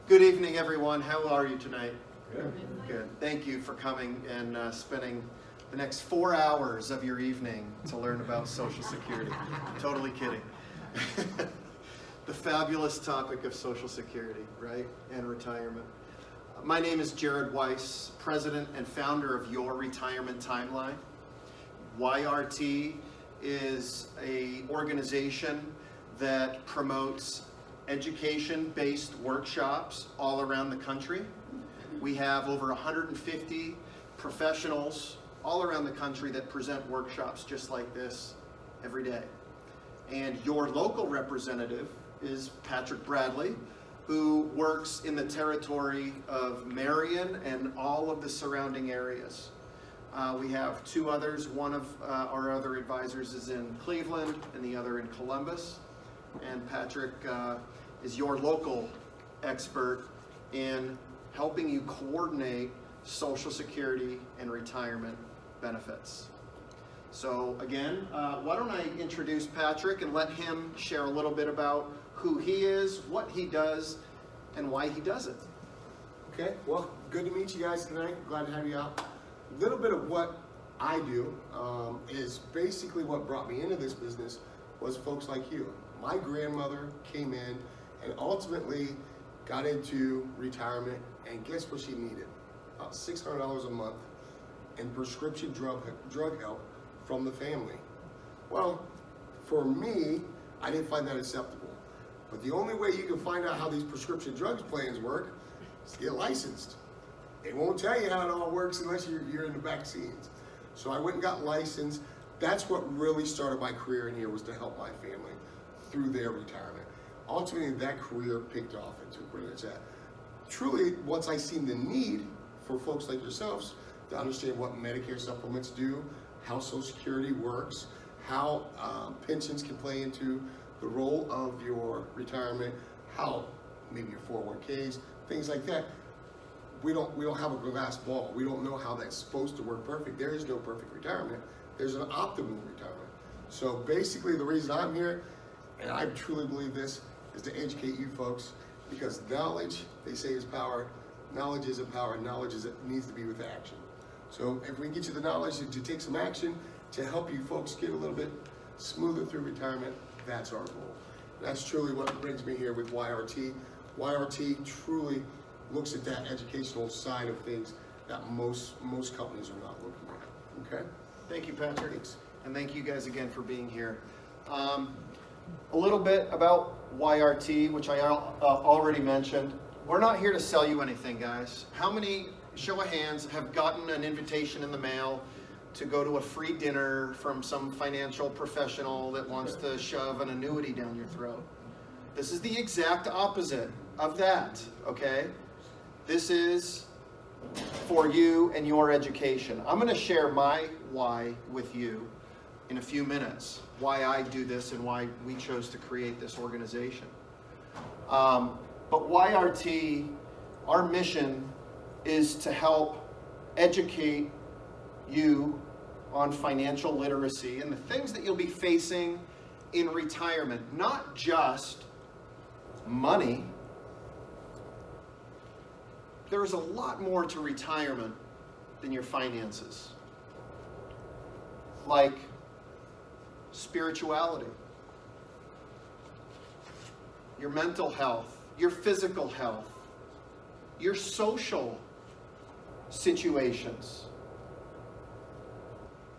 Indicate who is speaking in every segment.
Speaker 1: Good evening, everyone. How are you tonight?
Speaker 2: Good.
Speaker 1: Good. Thank you for coming and spending the next 4 hours of your evening to learn about Social Security. Totally kidding. The fabulous topic of Social Security, right? And retirement. My name is Jared Weiss, president and founder of Your Retirement Timeline. YRT is an organization that promotes education-based workshops all around the country. We have over 150 professionals all around the country that present workshops just like this every day. And your local representative is Patrick Bradley, who works in the territory of Marion and all of the surrounding areas. We have two others. One of our other advisors is in Cleveland and the other in Columbus. And Patrick is your local expert in helping you coordinate Social Security and retirement benefits. So again, why don't I introduce Patrick and let him share a little bit about who he is, what he does, and why he does it.
Speaker 2: Okay, well, good to meet you guys tonight. Glad to have you out. A little bit of what I do is basically what brought me into this business was folks like you. My grandmother came in and ultimately got into retirement, and guess what she needed? About $600 a month in prescription drug help from the family. Well, for me, I didn't find that acceptable. But the only way you can find out how these prescription drugs plans work is to get licensed. They won't tell you how it all works unless you're in the back scenes. So I went and got licensed. That's what really started my career in here, was to help my family through their retirement. Ultimately, that career picked off into where it's at. Truly, once I seen the need for folks like yourselves to understand what Medicare supplements do, how Social Security works, how pensions can play into the role of your retirement, how maybe your 401ks, things like that. We don't have a glass ball. We don't know how that's supposed to work perfect. There is no perfect retirement. There's an optimal retirement. So basically, the reason I'm here, and I truly believe this, is to educate you folks, because knowledge, they say, is power. Knowledge isn't power. Knowledge needs to be with action. So if we can get you the knowledge to take some action to help you folks get a little bit smoother through retirement, that's our goal. That's truly what brings me here with YRT. YRT truly looks at that educational side of things that most companies are not looking at. Okay?
Speaker 1: Thank you, Patrick.
Speaker 2: Thanks.
Speaker 1: And thank you guys again for being here. A little bit about YRT, which I already mentioned. We're not here to sell you anything, guys. How many, show of hands, have gotten an invitation in the mail to go to a free dinner from some financial professional that wants to shove an annuity down your throat? This is the exact opposite of that, okay? This is for you and your education. I'm going to share my why with you in a few minutes, why I do this and why we chose to create this organization. But YRT, our mission is to help educate you on financial literacy and the things that you'll be facing in retirement. Not just money. There is a lot more to retirement than your finances. Like spirituality, your mental health, your physical health, your social situations.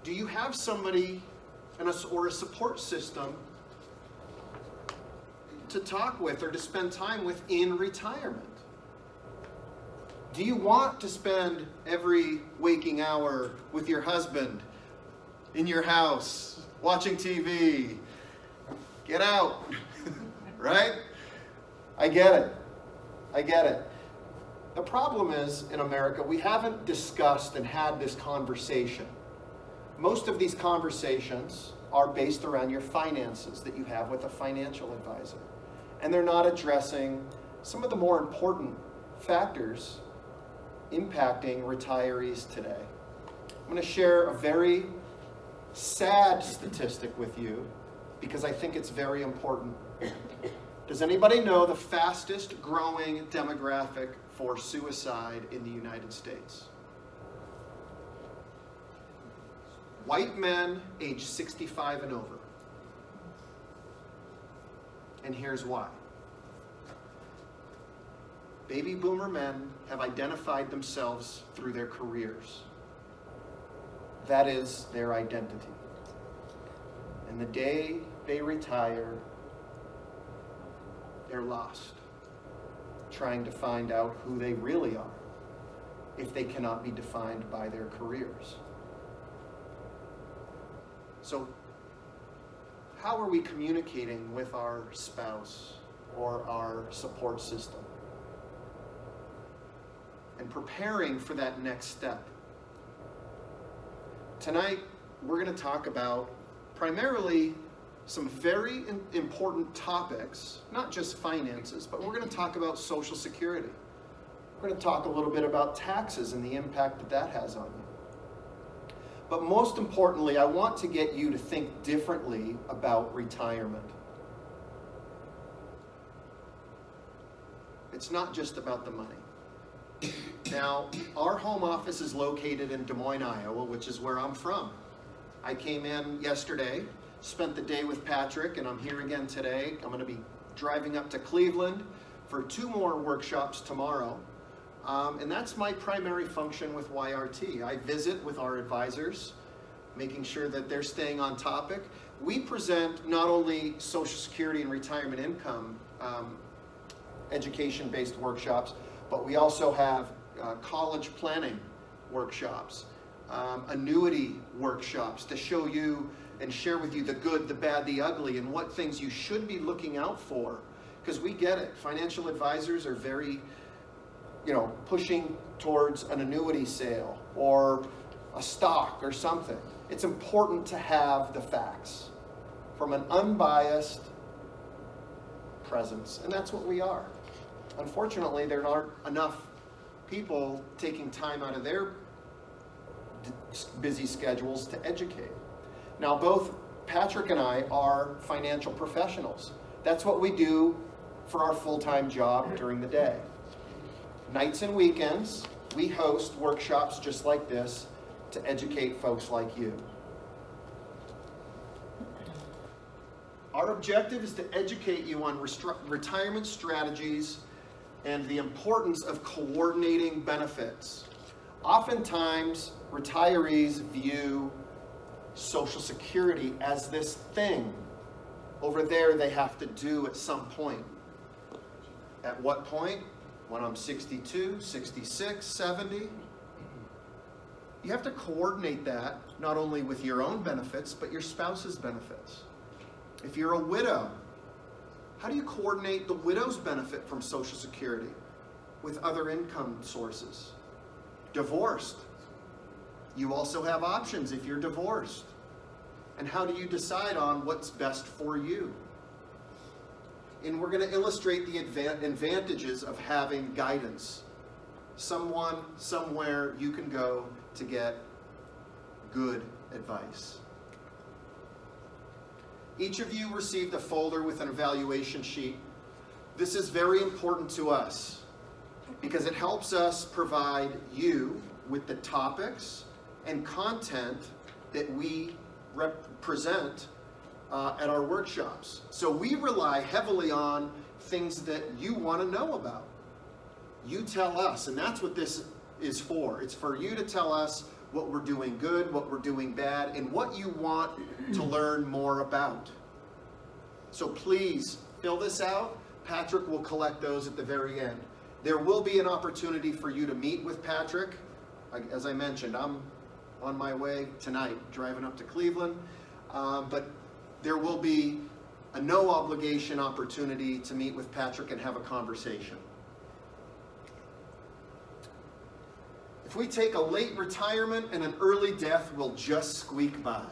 Speaker 1: Do you have somebody or a support system to talk with or to spend time with in retirement? Do you want to spend every waking hour with your husband in your house, watching TV? Get out, right? I get it. I get it. The problem is, in America, we haven't discussed and had this conversation. Most of these conversations are based around your finances that you have with a financial advisor. And they're not addressing some of the more important factors impacting retirees today. I'm going to share a very sad statistic with you because I think it's very important. Does anybody know the fastest growing demographic for suicide in the United States? White men age 65 and over. And here's why. Baby boomer men have identified themselves through their careers. That is their identity. And the day they retire, they're lost, trying to find out who they really are if they cannot be defined by their careers. So, how are we communicating with our spouse or our support system? And preparing for that next step. Tonight, we're going to talk about primarily some very important topics, not just finances, but we're going to talk about Social Security. We're going to talk a little bit about taxes and the impact that that has on you. But most importantly, I want to get you to think differently about retirement. It's not just about the money. Now, our home office is located in Des Moines, Iowa, which is where I'm from. I came in yesterday, spent the day with Patrick, and I'm here again today. I'm going to be driving up to Cleveland for 2 more workshops tomorrow. And that's my primary function with YRT. I visit with our advisors, making sure that they're staying on topic. We present not only Social Security and retirement income education-based workshops, but we also have college planning workshops, annuity workshops to show you and share with you the good, the bad, the ugly, and what things you should be looking out for. Because we get it. Financial advisors are very, pushing towards an annuity sale or a stock or something. It's important to have the facts from an unbiased presence, and that's what we are. Unfortunately, there aren't enough people taking time out of their busy schedules to educate. Now, both Patrick and I are financial professionals. That's what we do for our full-time job during the day. Nights and weekends, we host workshops just like this to educate folks like you. Our objective is to educate you on retirement strategies and the importance of coordinating benefits. Oftentimes, retirees view Social Security as this thing over there they have to do at some point. At what point? When I'm 62, 66, 70? You have to coordinate that not only with your own benefits, but your spouse's benefits. If you're a widow, how do you coordinate the widow's benefit from Social Security with other income sources? Divorced. You also have options if you're divorced. And how do you decide on what's best for you? And we're going to illustrate the advantages of having guidance. Someone, somewhere you can go to get good advice. Each of you received a folder with an evaluation sheet. This is very important to us because it helps us provide you with the topics and content that we present at our workshops. So we rely heavily on things that you want to know about. You tell us, and that's what this is for. It's for you to tell us what we're doing good, what we're doing bad, and what you want to learn more about. So please fill this out. Patrick will collect those at the very end. There will be an opportunity for you to meet with Patrick. As I mentioned, I'm on my way tonight, driving up to Cleveland, but there will be a no obligation opportunity to meet with Patrick and have a conversation. If we take a late retirement and an early death, we'll just squeak by.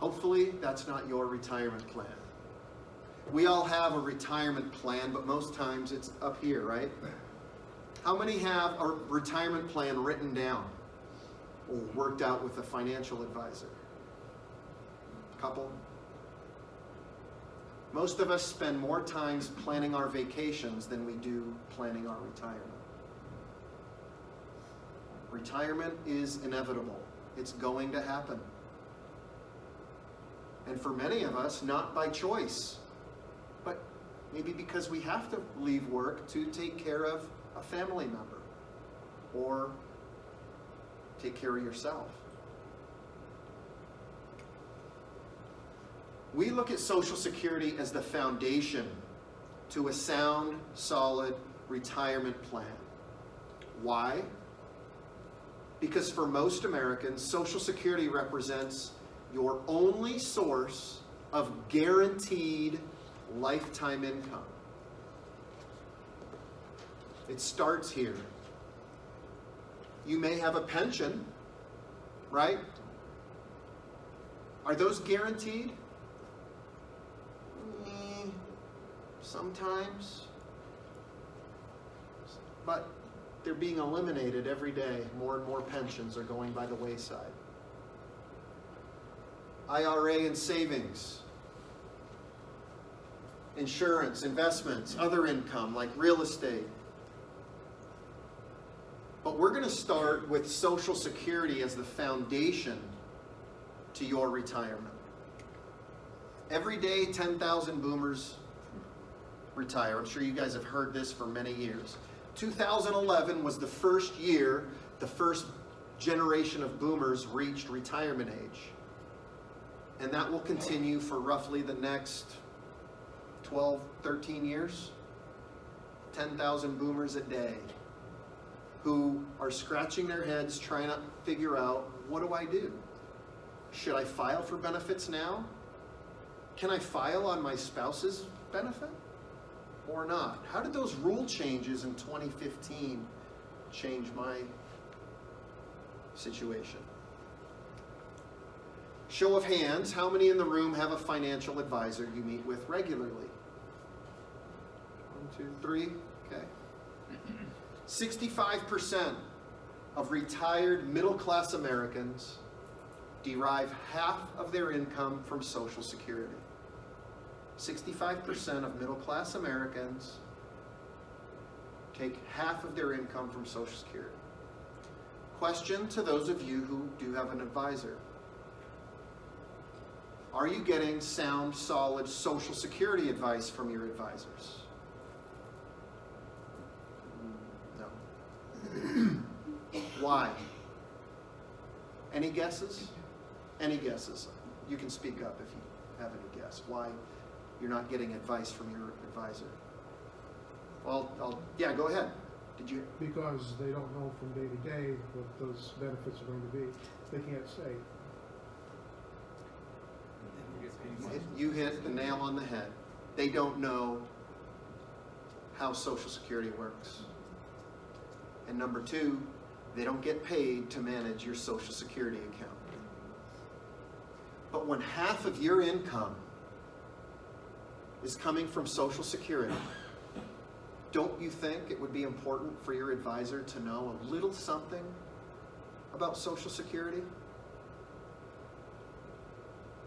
Speaker 1: Hopefully, that's not your retirement plan. We all have a retirement plan, but most times it's up here, right? How many have a retirement plan written down or worked out with a financial advisor? Couple? Most of us spend more time planning our vacations than we do planning our retirement. Retirement is inevitable. It's going to happen. And for many of us, not by choice, but maybe because we have to leave work to take care of a family member or take care of yourself. We look at Social Security as the foundation to a sound, solid retirement plan. Why? Because for most Americans, Social Security represents your only source of guaranteed lifetime income. It starts here. You may have a pension, right? Are those guaranteed? Sometimes. But they're being eliminated every day. More and more pensions are going by the wayside. IRA and savings, insurance, investments, other income like real estate. But we're going to start with Social Security as the foundation to your retirement. Every day, 10,000 boomers retire. I'm sure you guys have heard this for many years. 2011 was the first year the first generation of boomers reached retirement age. And that will continue for roughly the next 12, 13 years. 10,000 boomers a day who are scratching their heads trying to figure out, what do I do? Should I file for benefits now? Can I file on my spouse's benefit or not? How did those rule changes in 2015 change my situation? Show of hands, how many in the room have a financial advisor you meet with regularly? 1, 2, 3, okay. 65% of retired middle-class Americans derive half of their income from Social Security. 65% of middle-class Americans take half of their income from Social Security. Question to those of you who do have an advisor. Are you getting sound, solid Social Security advice from your advisors? No. Why? Any guesses? Any guesses? You can speak up if you have any guess. Why you're not getting advice from your advisor? Well, yeah, go ahead. Did you?
Speaker 3: Because they don't know from day to day what those benefits are going to be. They can't say.
Speaker 1: You hit the nail on the head. They don't know how Social Security works. And number two, they don't get paid to manage your Social Security account. But when half of your income is coming from Social Security, don't you think it would be important for your advisor to know a little something about Social Security?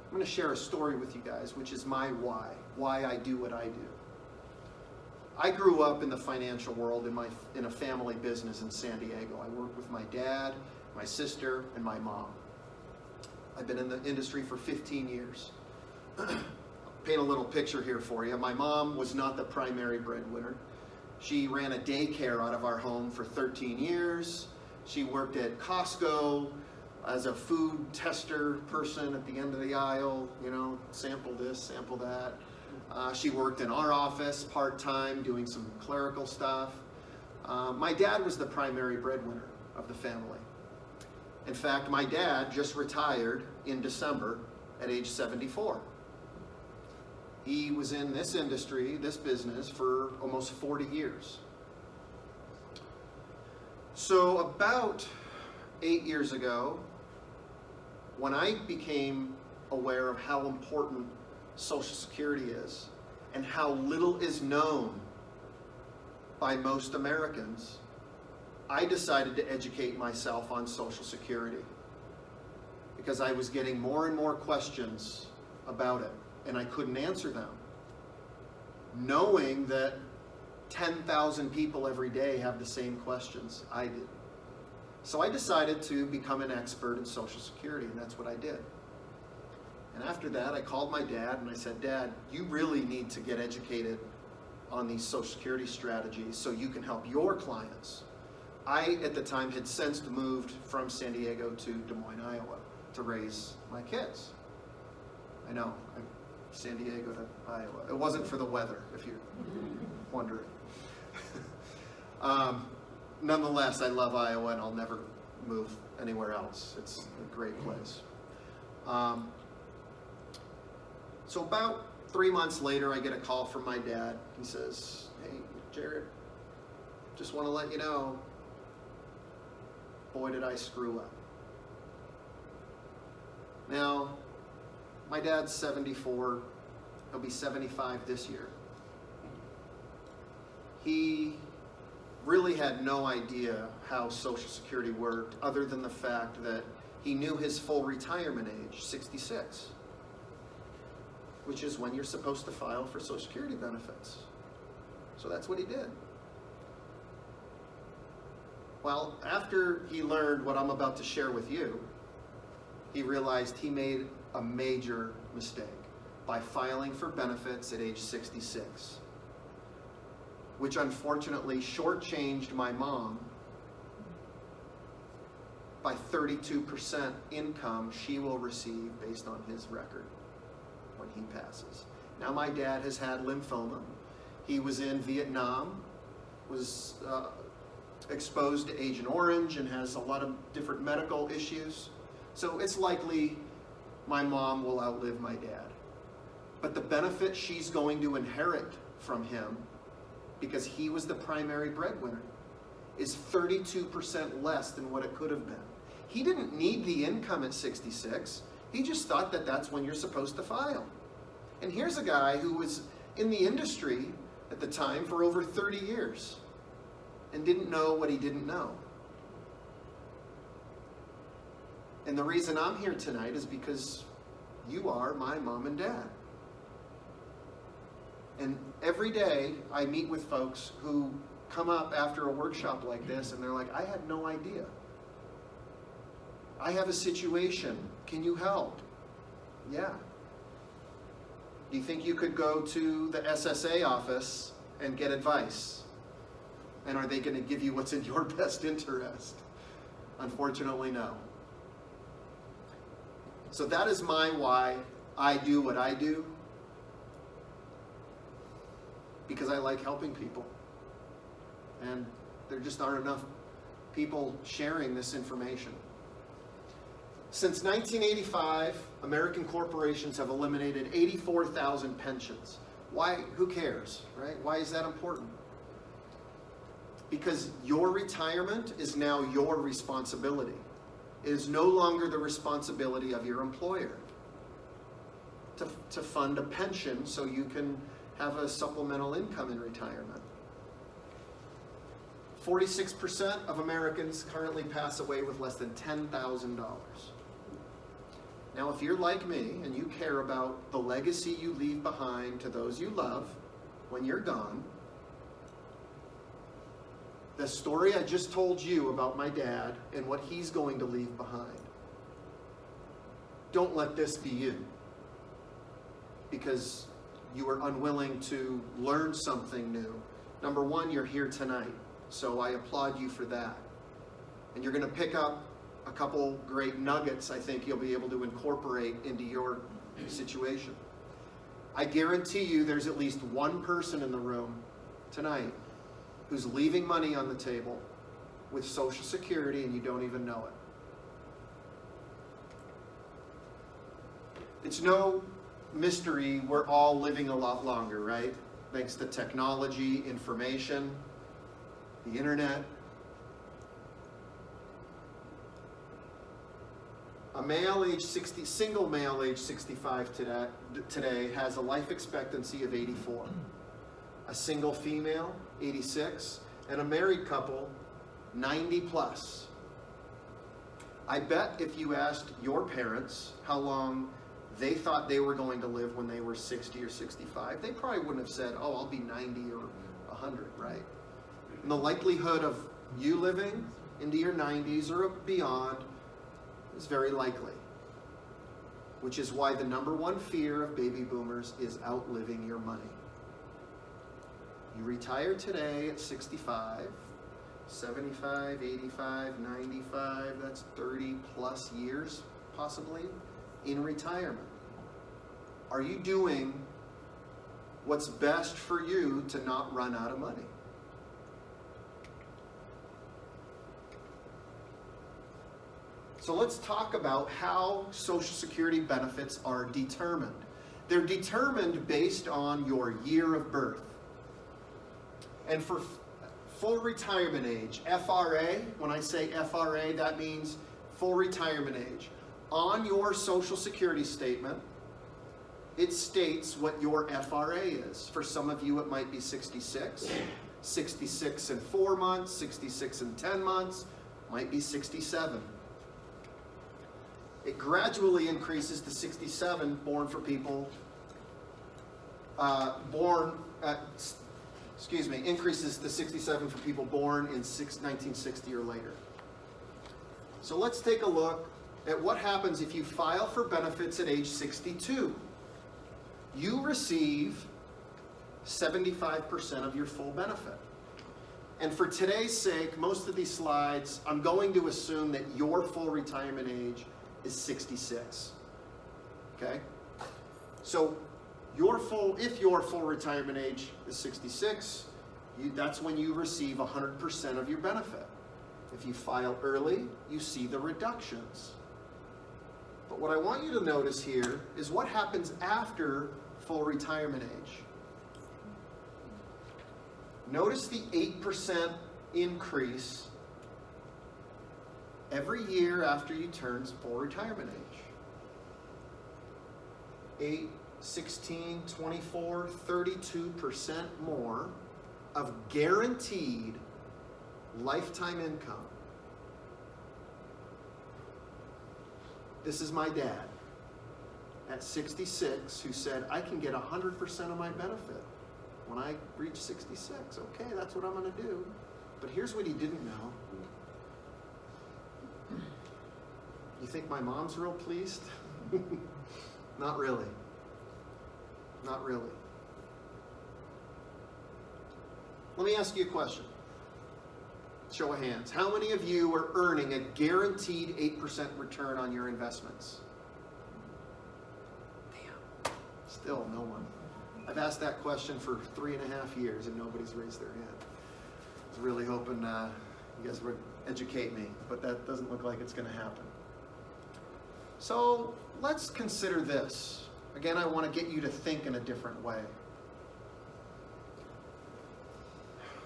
Speaker 1: I'm going to share a story with you guys, which is my why I do what I do. I grew up in the financial world in a family business in San Diego. I worked with my dad, my sister, and my mom. I've been in the industry for 15 years. Paint a little picture here for you. My mom was not the primary breadwinner. She ran a daycare out of our home for 13 years. She worked at Costco as a food tester person at the end of the aisle, sample this, sample that. She worked in our office part-time doing some clerical stuff. My dad was the primary breadwinner of the family. In fact, my dad just retired in December at age 74. He was in this industry, this business, for almost 40 years. So about 8 years ago, when I became aware of how important Social Security is and how little is known by most Americans, I decided to educate myself on Social Security because I was getting more and more questions about it and I couldn't answer them. knowing that 10,000 people every day have the same questions I did. So I decided to become an expert in Social Security, and that's what I did. And after that, I called my dad and I said, Dad, you really need to get educated on these Social Security strategies so you can help your clients. I, at the time, had since moved from San Diego to Des Moines, Iowa, to raise my kids. I know, San Diego to Iowa. It wasn't for the weather, if you're wondering. Nonetheless, I love Iowa and I'll never move anywhere else. It's a great place. So about 3 months later, I get a call from my dad. He says, hey, Jared, just want to let you know, boy, did I screw up. Now, my dad's 74. He'll be 75 this year. He really had no idea how Social Security worked other than the fact that he knew his full retirement age, 66, which is when you're supposed to file for Social Security benefits. So that's what he did. Well, after he learned what I'm about to share with you, he realized he made a major mistake by filing for benefits at age 66, which unfortunately shortchanged my mom by 32% income she will receive based on his record when he passes. Now my dad has had lymphoma. He was in Vietnam, was exposed to Agent Orange and has a lot of different medical issues. So it's likely my mom will outlive my dad. But the benefit she's going to inherit from him, because he was the primary breadwinner, is 32% less than what it could have been. He didn't need the income at 66. He just thought that that's when you're supposed to file. And here's a guy who was in the industry at the time for over 30 years and didn't know what he didn't know. And the reason I'm here tonight is because you are my mom and dad. And every day I meet with folks who come up after a workshop like this and they're like, I had no idea. I have a situation. Can you help? Yeah. Do you think you could go to the SSA office and get advice? And are they going to give you what's in your best interest? Unfortunately, no. So that is my why I do what I do. Because I like helping people. And there just aren't enough people sharing this information. Since 1985, American corporations have eliminated 84,000 pensions. Why? Who cares, right? Why is that important? Because your retirement is now your responsibility. It is no longer the responsibility of your employer to fund a pension so you can have a supplemental income in retirement. 46% of Americans currently pass away with less than $10,000. Now, if you're like me and you care about the legacy you leave behind to those you love when you're gone, the story I just told you about my dad and what he's going to leave behind, don't let this be you. Because you are unwilling to learn something new. Number one, you're here tonight, so I applaud you for that. And you're going to pick up a couple great nuggets I think you'll be able to incorporate into your situation. I guarantee you there's at least one person in the room tonight who's leaving money on the table with Social Security and you don't even know it. It's no mystery we're all living a lot longer, right? Thanks to technology, information, the internet. A male age 60, single male age 65 today has a life expectancy of 84. A single female, 86, and a married couple, 90 plus. I bet if you asked your parents how long they thought they were going to live when they were 60 or 65, they probably wouldn't have said, oh, I'll be 90 or 100, right? And the likelihood of you living into your 90s or beyond is very likely, which is why the number one fear of baby boomers is outliving your money. You retire today at 65, 75, 85, 95, that's 30 plus years possibly in retirement. Are you doing what's best for you to not run out of money? So let's talk about how Social Security benefits are determined. They're determined based on your year of birth. And for full retirement age, FRA, when I say FRA, that means full retirement age. On your Social Security statement, it states what your FRA is. For some of you, it might be 66, 66 and 4 months, 66 and 10 months, might be 67. It gradually increases to 67, born for people, increases to 67 for people born in 1960 or later. So let's take a look at what happens if you file for benefits at age 62. You receive 75% of your full benefit. And for today's sake, most of these slides, I'm going to assume that your full retirement age is 66. Okay? So if your full retirement age is 66, that's when you receive 100% of your benefit. If you file early, you see the reductions. But what I want you to notice here is what happens after full retirement age. Notice the 8% increase every year after you turn full retirement age. 8, 16, 24, 32% more of guaranteed lifetime income. This is my dad at 66 who said, I can get 100% of my benefit when I reach 66. Okay, that's what I'm going to do. But here's what he didn't know. You think my mom's real pleased? Not really. Not really. Let me ask you a question. Show of hands. How many of you are earning a guaranteed 8% return on your investments? Damn. Still no one. I've asked that question for 3.5 years and nobody's raised their hand. I was really hoping you guys would educate me, but that doesn't look like it's going to happen. So let's consider this. Again, I want to get you to think in a different way.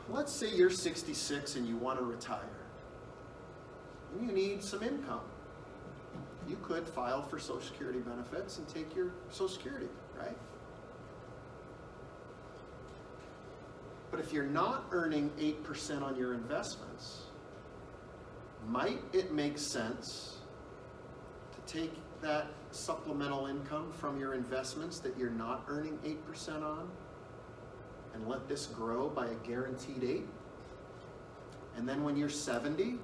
Speaker 1: Let's say you're 66 and you want to retire. And you need some income. You could file for Social Security benefits and take your Social Security, right? But if you're not earning 8% on your investments, might it make sense to take that supplemental income from your investments that you're not earning 8% on and let this grow by a guaranteed 8? And then when you're 70,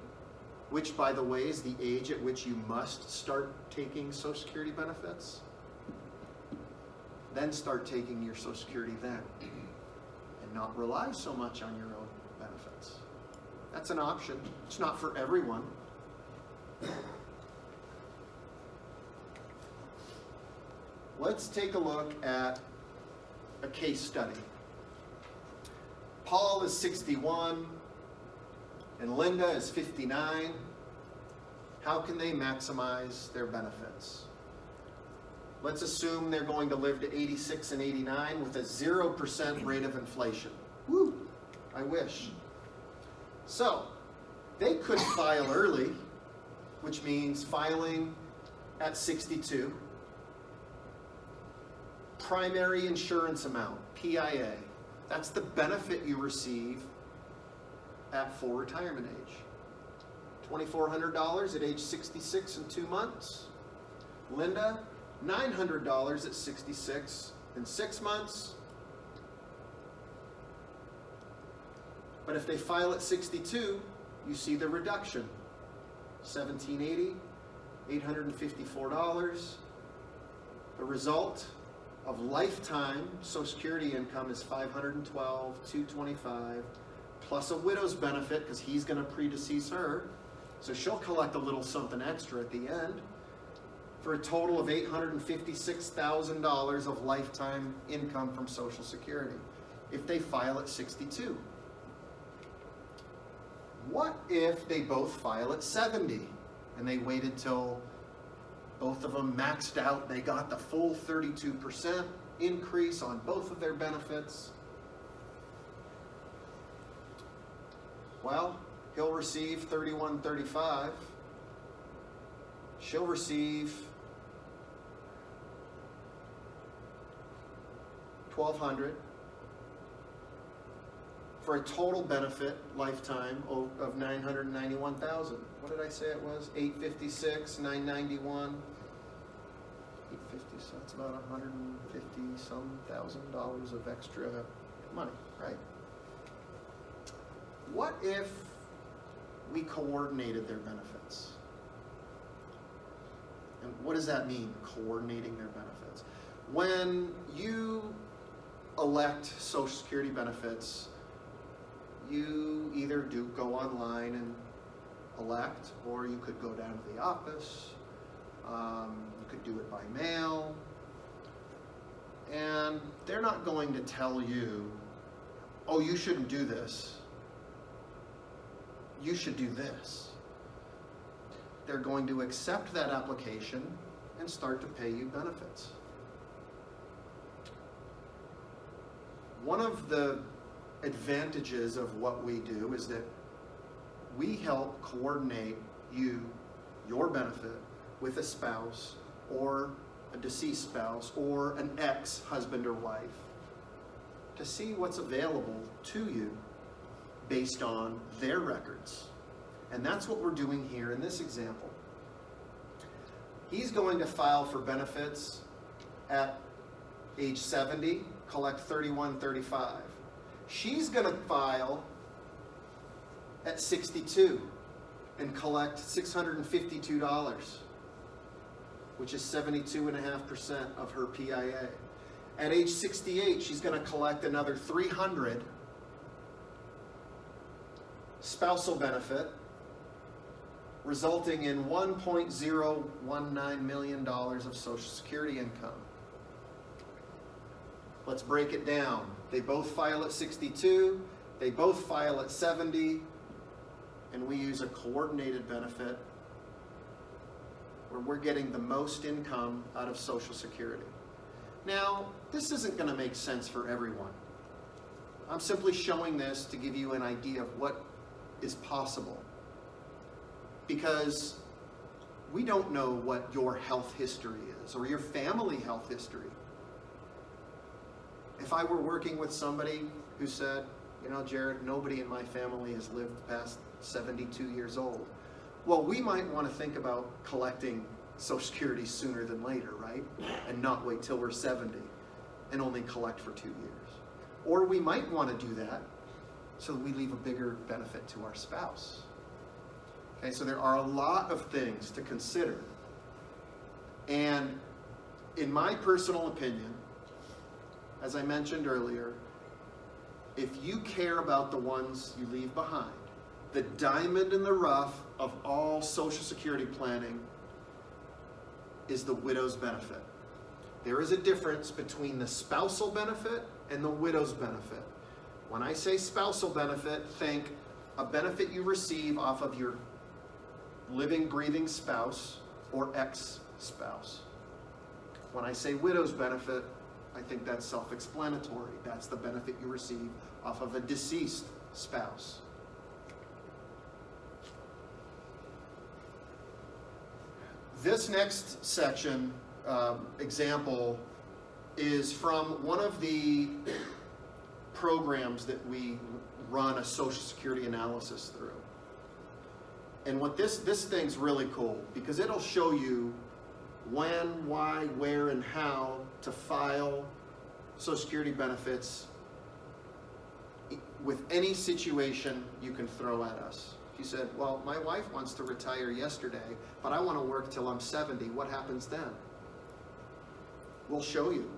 Speaker 1: which by the way is the age at which you must start taking Social Security benefits, then start taking your Social Security then and not rely so much on your own benefits. That's an option. It's not for everyone. Let's take a look at a case study. Paul is 61 and Linda is 59. How can they maximize their benefits? Let's assume they're going to live to 86 and 89 with a 0% rate of inflation. Woo! I wish. So, they could file early, which means filing at 62. Primary insurance amount, PIA. That's the benefit you receive at full retirement age. $2,400 at age 66 and 2 months. Linda, $900 at 66 in 6 months. But if they file at 62, you see the reduction. $1,780, $854. The result of lifetime Social Security income is $512, $225, plus a widow's benefit because he's going to predecease her. So she'll collect a little something extra at the end, for a total of $856,000 of lifetime income from Social Security if they file at 62. What if they both file at 70 and they waited till both of them maxed out, they got the full 32% increase on both of their benefits? Well, he'll receive $31.35. She'll receive $1,200 for a total benefit lifetime of $991,000. What did I say it was? $856, $991, $850. So that's about $150-some thousand of extra money, right? What if we coordinated their benefits? And what does that mean, coordinating their benefits? When you elect Social Security benefits, you either do go online and elect, or you could go down to the office. You could do it by mail. And they're not going to tell you, oh, you shouldn't do this. You should do this. They're going to accept that application and start to pay you benefits. One of the advantages of what we do is that we help coordinate your benefit with a spouse or a deceased spouse or an ex-husband or wife to see what's available to you based on their records. And that's what we're doing here in this example. He's going to file for benefits at age 70, collect $31.35. She's going to file at 62 and collect $652, which is 72.5% of her PIA. At age 68, she's going to collect another $300 spousal benefit, resulting in $1.019 million of Social Security income. Let's break it down. They both file at 62, they both file at 70, and we use a coordinated benefit where we're getting the most income out of Social Security. Now, this isn't going to make sense for everyone. I'm simply showing this to give you an idea of what is possible, because we don't know what your health history is or your family health history. If I were working with somebody who said, you know, Jared, nobody in my family has lived past 72 years old, well, we might want to think about collecting Social Security sooner than later, right? And not wait till we're 70 and only collect for 2 years. Or we might want to do that so that we leave a bigger benefit to our spouse. Okay, so there are a lot of things to consider. And in my personal opinion, as I mentioned earlier, if you care about the ones you leave behind, the diamond in the rough of all Social Security planning is the widow's benefit. There is a difference between the spousal benefit and the widow's benefit. When I say spousal benefit, think a benefit you receive off of your living, breathing spouse or ex-spouse. When I say widow's benefit, I think that's self-explanatory. That's the benefit you receive off of a deceased spouse. This next section, example, is from one of the programs that we run a Social Security analysis through. And what this thing's really cool, because it'll show you when, why, where, and how to file Social Security benefits with any situation you can throw at us. If you said, well, my wife wants to retire yesterday, but I want to work till I'm 70, what happens then? We'll show you.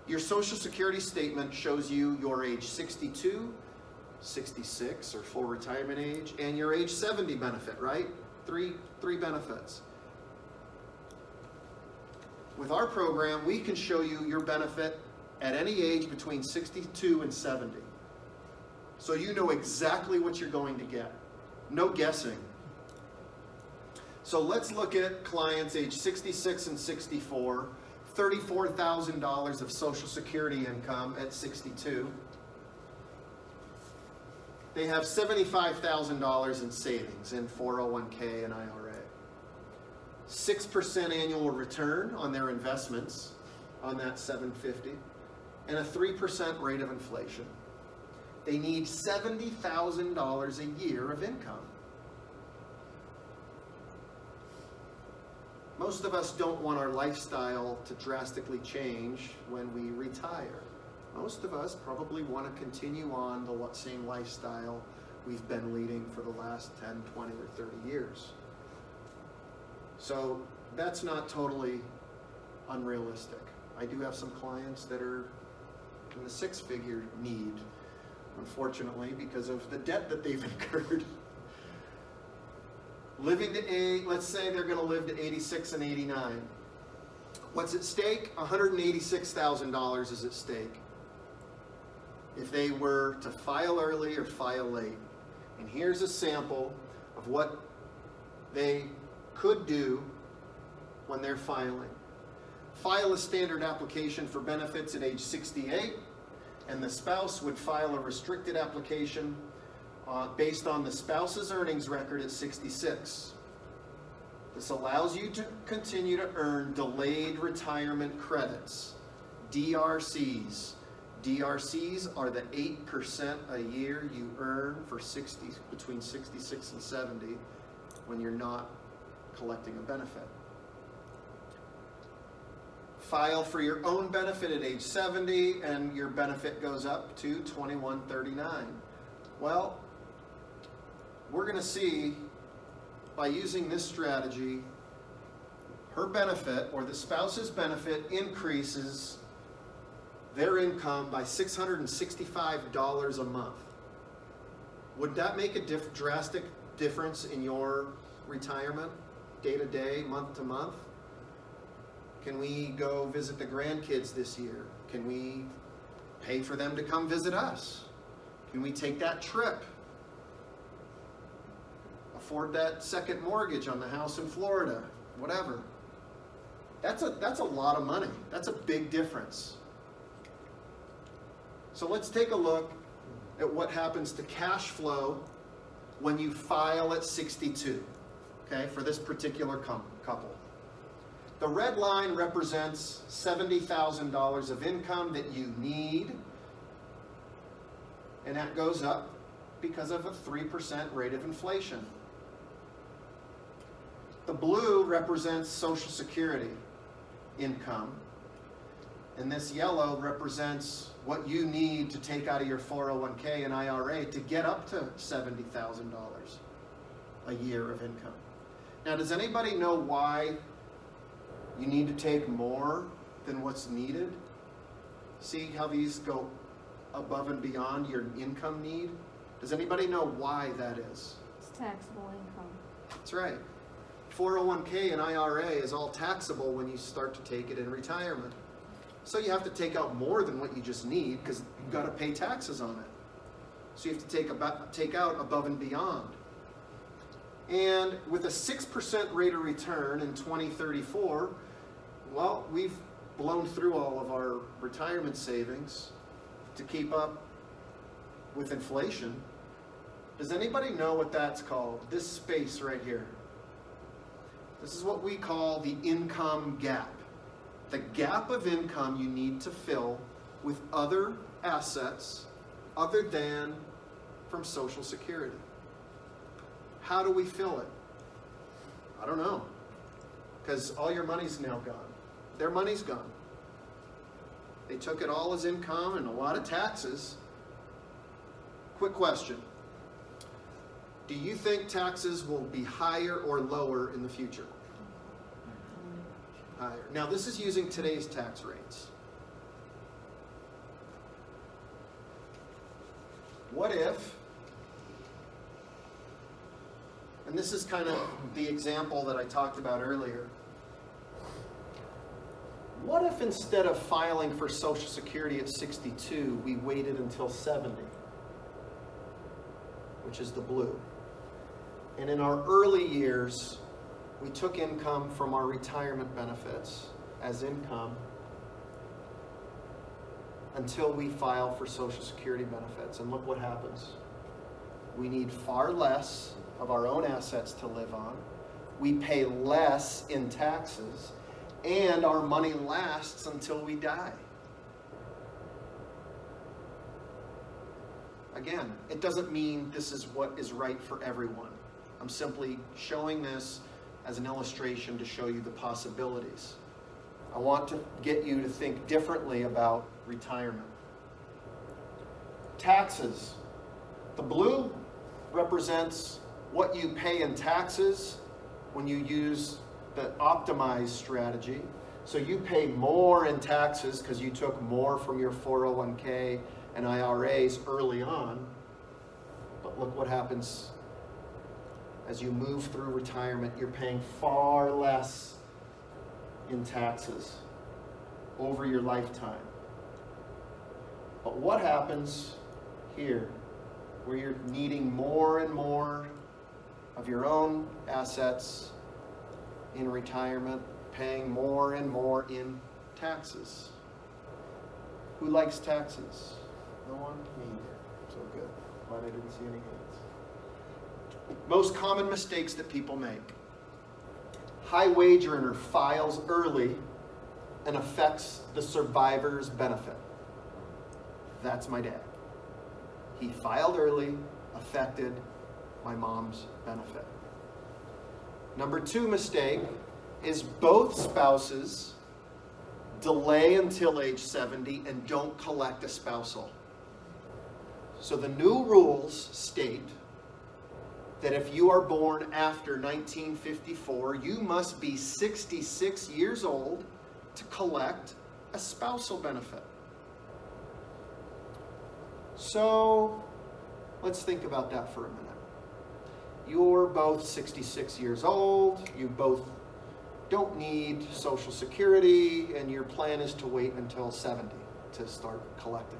Speaker 1: Your Social Security statement shows you your age 62, 66, or full retirement age, and your age 70 benefit, right? Three benefits. With our program, we can show you your benefit at any age between 62 and 70. So you know exactly what you're going to get. No guessing. So let's look at clients age 66 and 64, $34,000 of Social Security income at 62. They have $75,000 in savings in 401k and IRA. 6% annual return on their investments on that $750, and a 3% rate of inflation. They need $70,000 a year of income. Most of us don't want our lifestyle to drastically change when we retire. Most of us probably want to continue on the same lifestyle we've been leading for the last 10, 20, or 30 years. So that's not totally unrealistic. I do have some clients that are in the six-figure need, unfortunately, because of the debt that they've incurred. Living to let's say they're going to live to 86 and 89. What's at stake? $186,000 is at stake if they were to file early or file late. And here's a sample of what they could do when they're filing. File a standard application for benefits at age 68, and the spouse would file a restricted application based on the spouse's earnings record at 66. This allows you to continue to earn delayed retirement credits, DRCs. DRCs are the 8% a year you earn for between 66 and 70 when you're not collecting a benefit. File for your own benefit at age 70 and your benefit goes up to $21.39. Well, we're going to see by using this strategy, her benefit or the spouse's benefit increases their income by $665 a month. Would that make a drastic difference in your retirement, day to day, month to month? Can we go visit the grandkids this year? Can we pay for them to come visit us? Can we take that trip? Afford that second mortgage on the house in Florida? Whatever. That's a lot of money. That's a big difference. So let's take a look at what happens to cash flow when you file at 62, okay, for this particular couple. The red line represents $70,000 of income that you need, and that goes up because of a 3% rate of inflation. The blue represents Social Security income, and this yellow represents what you need to take out of your 401k and IRA to get up to $70,000 a year of income. Now, does anybody know why you need to take more than what's needed? See how these go above and beyond your income need? Does anybody know why that is?
Speaker 4: It's taxable income.
Speaker 1: That's right. 401k and IRA is all taxable when you start to take it in retirement. So you have to take out more than what you just need because you've got to pay taxes on it. So you have to take out above and beyond. And with a 6% rate of return in 2034, well, we've blown through all of our retirement savings to keep up with inflation. Does anybody know what that's called? This space right here. This is what we call the income gap. The gap of income you need to fill with other assets other than from Social Security. How do we fill it? I don't know. because all your money's now gone. Their money's gone. They took it all as income and a lot of taxes. Quick question. Do you think taxes will be higher or lower in the future? Higher. Now, this is using today's tax rates. What if, and this is kind of the example that I talked about earlier, what if instead of filing for Social Security at 62, we waited until 70, which is the blue? And in our early years, we took income from our retirement benefits as income until we file for Social Security benefits. And look what happens. We need far less of our own assets to live on. We pay less in taxes, and our money lasts until we die. Again, it doesn't mean this is what is right for everyone. I'm simply showing this as an illustration to show you the possibilities. I want to get you to think differently about retirement. Taxes. The blue represents what you pay in taxes when you use the optimized strategy. So you pay more in taxes because you took more from your 401k and IRAs early on. But look what happens as you move through retirement. You're paying far less in taxes over your lifetime. But what happens here, where you're needing more and more of your own assets in retirement, paying more and more in taxes? Who likes taxes? No one? Me either. So good. Glad I didn't see any hands. Most common mistakes that people make. High wage earner files early and affects the survivor's benefit. That's my dad. He filed early, affected my mom's benefit. Number 2 mistake is both spouses delay until age 70 and don't collect a spousal. So the new rules state that if you are born after 1954, you must be 66 years old to collect a spousal benefit. So let's think about that for a minute. You're both 66 years old, you both don't need Social Security, and your plan is to wait until 70 to start collecting.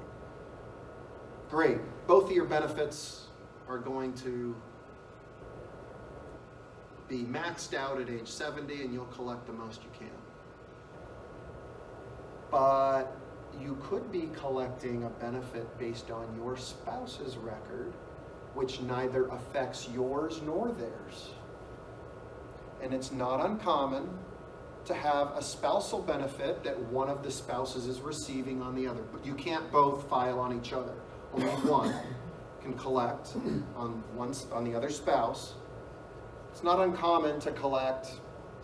Speaker 1: Great. Both of your benefits are going to be maxed out at age 70, and you'll collect the most you can. But you could be collecting a benefit based on your spouse's record, which neither affects yours nor theirs. And it's not uncommon to have a spousal benefit that one of the spouses is receiving on the other. But you can't both file on each other. Only one can collect on the other spouse. It's not uncommon to collect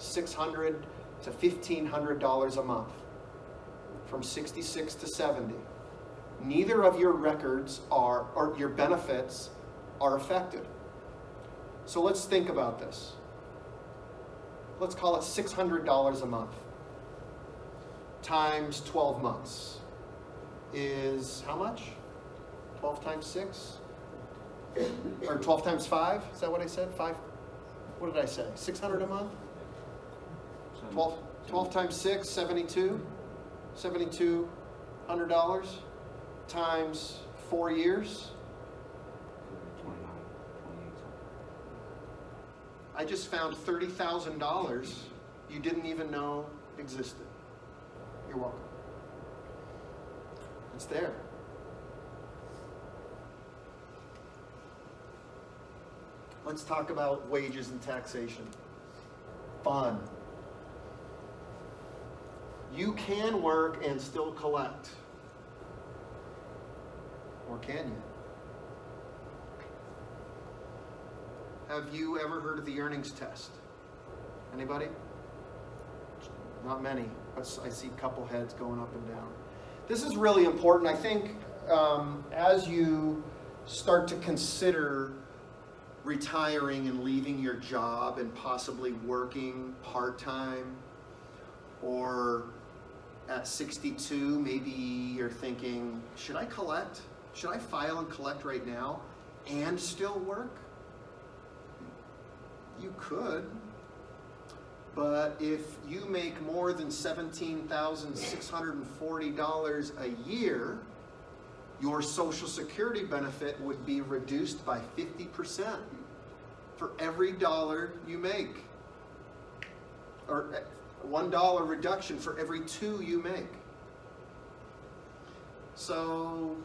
Speaker 1: $600 to $1,500 a month from 66 to 70. Neither of your records or your benefits are affected. So let's think about this. Let's call it $600 a month times 12 months is how much? 12 times 6? Or 12 times 5? Is that what I said? 5? What did I say? 600 a month? 12 times 6, 72? $7,200 times 4 years? I just found $30,000 you didn't even know existed. You're welcome. It's there. Let's talk about wages and taxation. Fun. You can work and still collect. Or can you? Have you ever heard of the earnings test? Anybody? not many, but I see a couple heads going up and down. This is really important. I think as you start to consider retiring and leaving your job and possibly working part-time, or at 62, maybe you're thinking, should I collect? Should I file and collect right now and still work? You could, but if you make more than $17,640 a year, your Social Security benefit would be reduced by 50% for every dollar you make, or $1 reduction for every 2 you make. So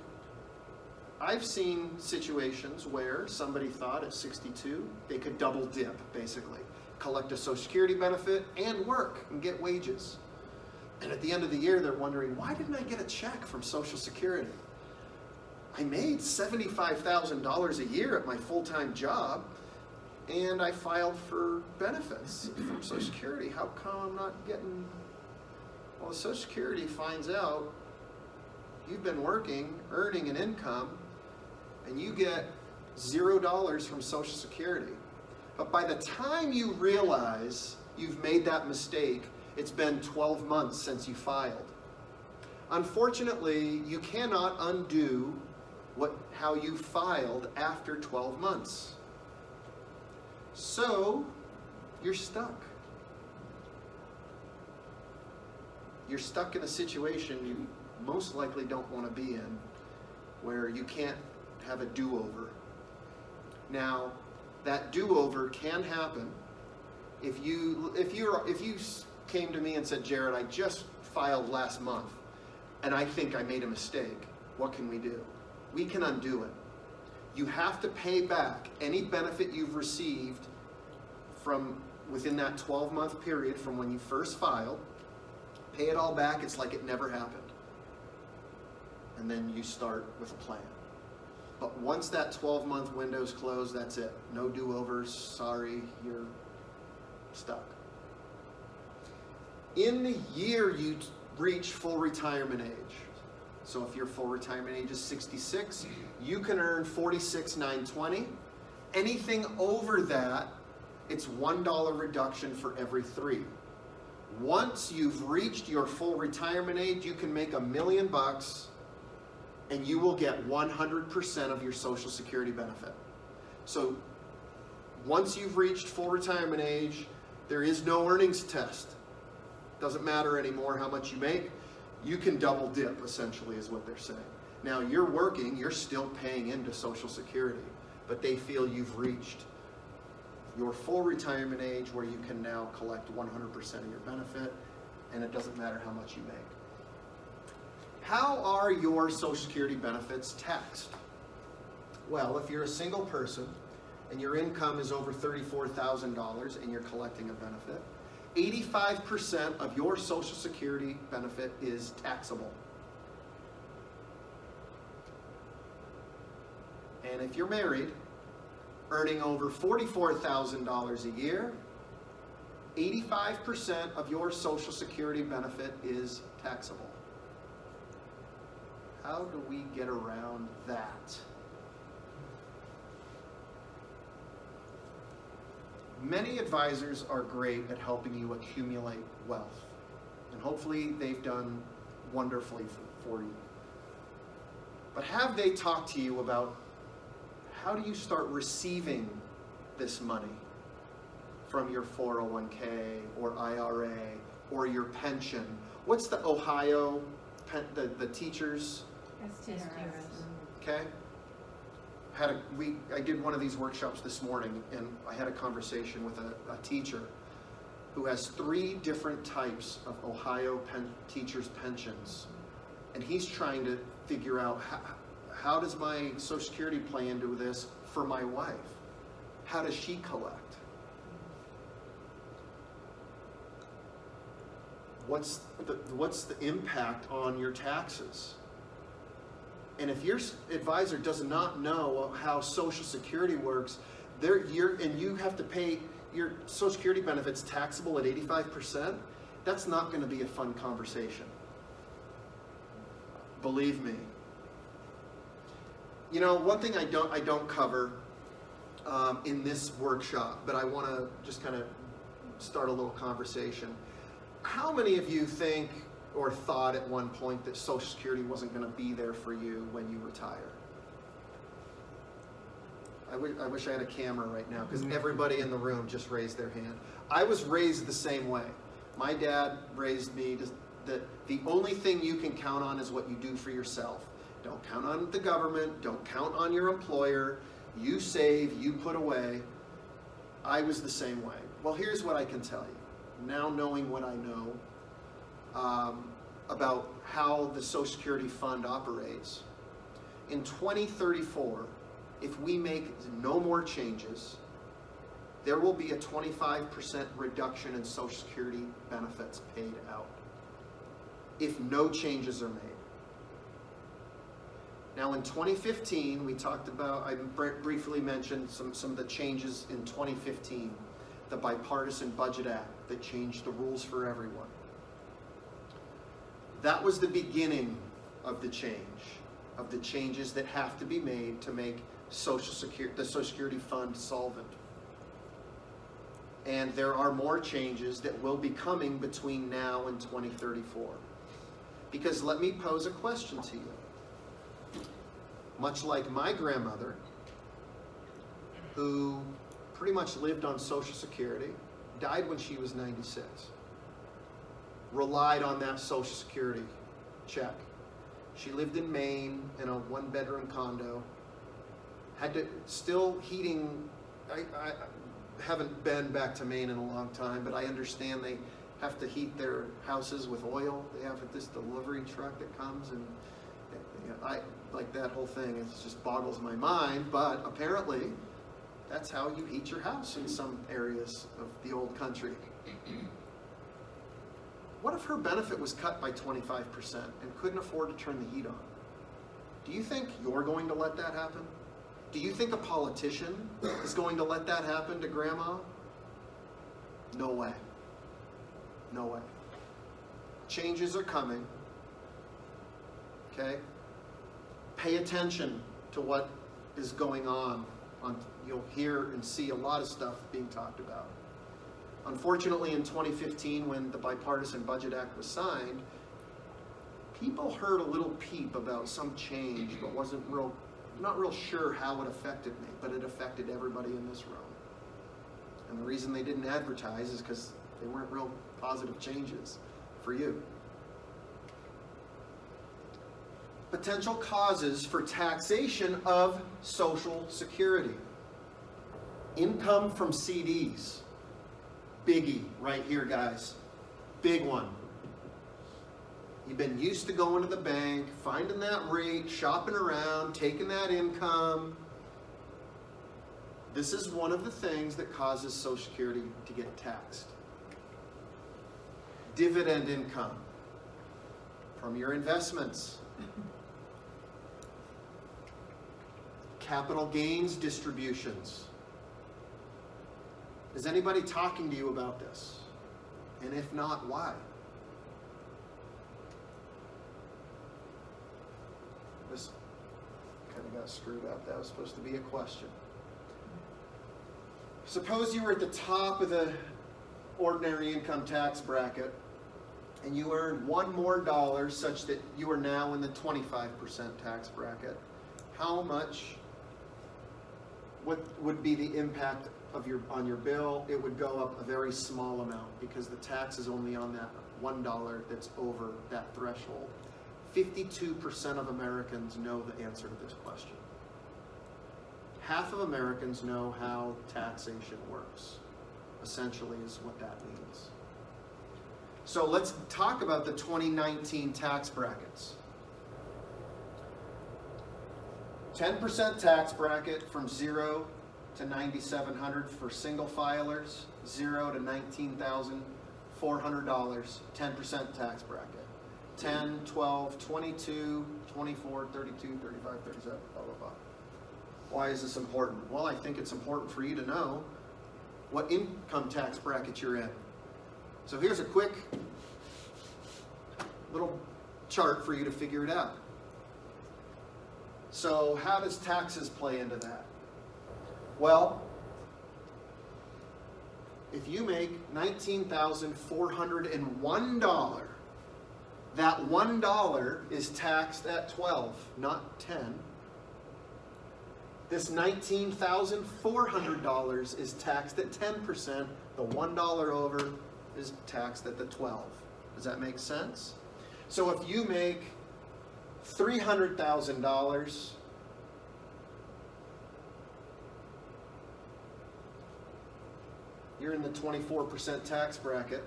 Speaker 1: I've seen situations where somebody thought at 62 they could double dip, basically. Collect a Social Security benefit and work and get wages. And at the end of the year, they're wondering, why didn't I get a check from Social Security? I made $75,000 a year at my full-time job, and I filed for benefits from Social Security. How come I'm not getting? Well, Social Security finds out you've been working, earning an income, and you get $0 from Social Security. But by the time you realize you've made that mistake, it's been 12 months since you filed. Unfortunately, you cannot undo how you filed after 12 months. So, you're stuck. You're stuck in a situation you most likely don't want to be in, where you can't have a do-over. Now, that do-over can happen if you came to me and said, Jared, I just filed last month and I think I made a mistake. What can we do? We can undo it. You have to pay back any benefit you've received from within that 12-month period from when you first filed. Pay it all back. It's like it never happened. And then you start with a plan. But once that 12-month window's closed, that's it. No do-overs. Sorry, you're stuck. In the year you reach full retirement age, so if your full retirement age is 66, you can earn $46,920. Anything over that, it's $1 reduction for every 3. Once you've reached your full retirement age, you can make $1 million and you will get 100% of your Social Security benefit. So once you've reached full retirement age, there is no earnings test. Doesn't matter anymore how much you make. You can double dip, essentially, is what they're saying. Now, you're working, you're still paying into Social Security, but they feel you've reached your full retirement age where you can now collect 100% of your benefit, and it doesn't matter how much you make. How are your Social Security benefits taxed? Well, if you're a single person and your income is over $34,000 and you're collecting a benefit, 85% of your Social Security benefit is taxable. And if you're married, earning over $44,000 a year, 85% of your Social Security benefit is taxable. How do we get around that? Many advisors are great at helping you accumulate wealth, and hopefully they've done wonderfully for you. But have they talked to you about how do you start receiving this money from your 401k or IRA or your pension? What's the Ohio, the teachers?
Speaker 4: SS&Ret.
Speaker 1: Okay. I did one of these workshops this morning, and I had a conversation with a teacher who has 3 different types of Ohio teachers' pensions, and he's trying to figure out how does my Social Security play into this for my wife? How does she collect? What's the impact on your taxes? And if your advisor does not know how Social Security works, and you have to pay your Social Security benefits taxable at 85%, that's not going to be a fun conversation. Believe me. You know, one thing I don't cover in this workshop, but I want to just kind of start a little conversation. How many of you think or thought at one point that Social Security wasn't going to be there for you when you retire? I wish I had a camera right now, because everybody in the room just raised their hand. I was raised the same way. My dad raised me that the only thing you can count on is what you do for yourself. Don't count on the government. Don't count on your employer. You save, you put away. I was the same way. Well, here's what I can tell you. Now knowing what I know about how the Social Security Fund operates, in 2034, if we make no more changes, there will be a 25% reduction in Social Security benefits paid out if no changes are made. Now in 2015, we talked about, I briefly mentioned some of the changes in 2015, the Bipartisan Budget Act that changed the rules for everyone. That was the beginning of the changes that have to be made to make the Social Security Fund solvent. And there are more changes that will be coming between now and 2034. Because let me pose a question to you. Much like my grandmother, who pretty much lived on Social Security, died when she was 96, relied on that Social Security check. She lived in Maine in a one-bedroom condo, had to, still heating, I haven't been back to Maine in a long time, but I understand they have to heat their houses with oil. They have this delivery truck that comes, and I like that whole thing. It just boggles my mind, but apparently that's how you heat your house in some areas of the old country. What if her benefit was cut by 25% and couldn't afford to turn the heat on? Do you think you're going to let that happen? Do you think a politician is going to let that happen to grandma? No way. No way. Changes are coming. Okay? Pay attention to what is going on. You'll hear and see a lot of stuff being talked about. Unfortunately, in 2015, when the Bipartisan Budget Act was signed, people heard a little peep about some change, but not real sure how it affected me, but it affected everybody in this room. And the reason they didn't advertise is because they weren't real positive changes for you. Potential causes for taxation of Social Security. Income from CDs. Biggie right here, guys. Big one. You've been used to going to the bank, finding that rate, shopping around, taking that income. This is one of the things that causes Social Security to get taxed. Dividend income from your investments. Capital gains distributions. Is anybody talking to you about this? And if not, why? This kind of got screwed up. That was supposed to be a question. Suppose you were at the top of the ordinary income tax bracket and you earned $1 more such that you are now in the 25% tax bracket. How much, what would be the impact on your bill? It would go up a very small amount because the tax is only on that $1 that's over that threshold. 52% of Americans know the answer to this question. Half of Americans know how taxation works, essentially is what that means. So let's talk about the 2019 tax brackets. 10% tax bracket from 0 to 9,700 for single filers, 0 to $19,400, 10% tax bracket. 10, 12, 22, 24, 32, 35, 37, blah, blah, blah. Why is this important? Well, I think it's important for you to know what income tax bracket you're in. So here's a quick little chart for you to figure it out. So how does taxes play into that? Well, if you make $19,401, that $1 is taxed at 12, not 10. This $19,400 is taxed at 10%. The $1 over is taxed at the 12. Does that make sense? So if you make $300,000, you're in the 24% tax bracket,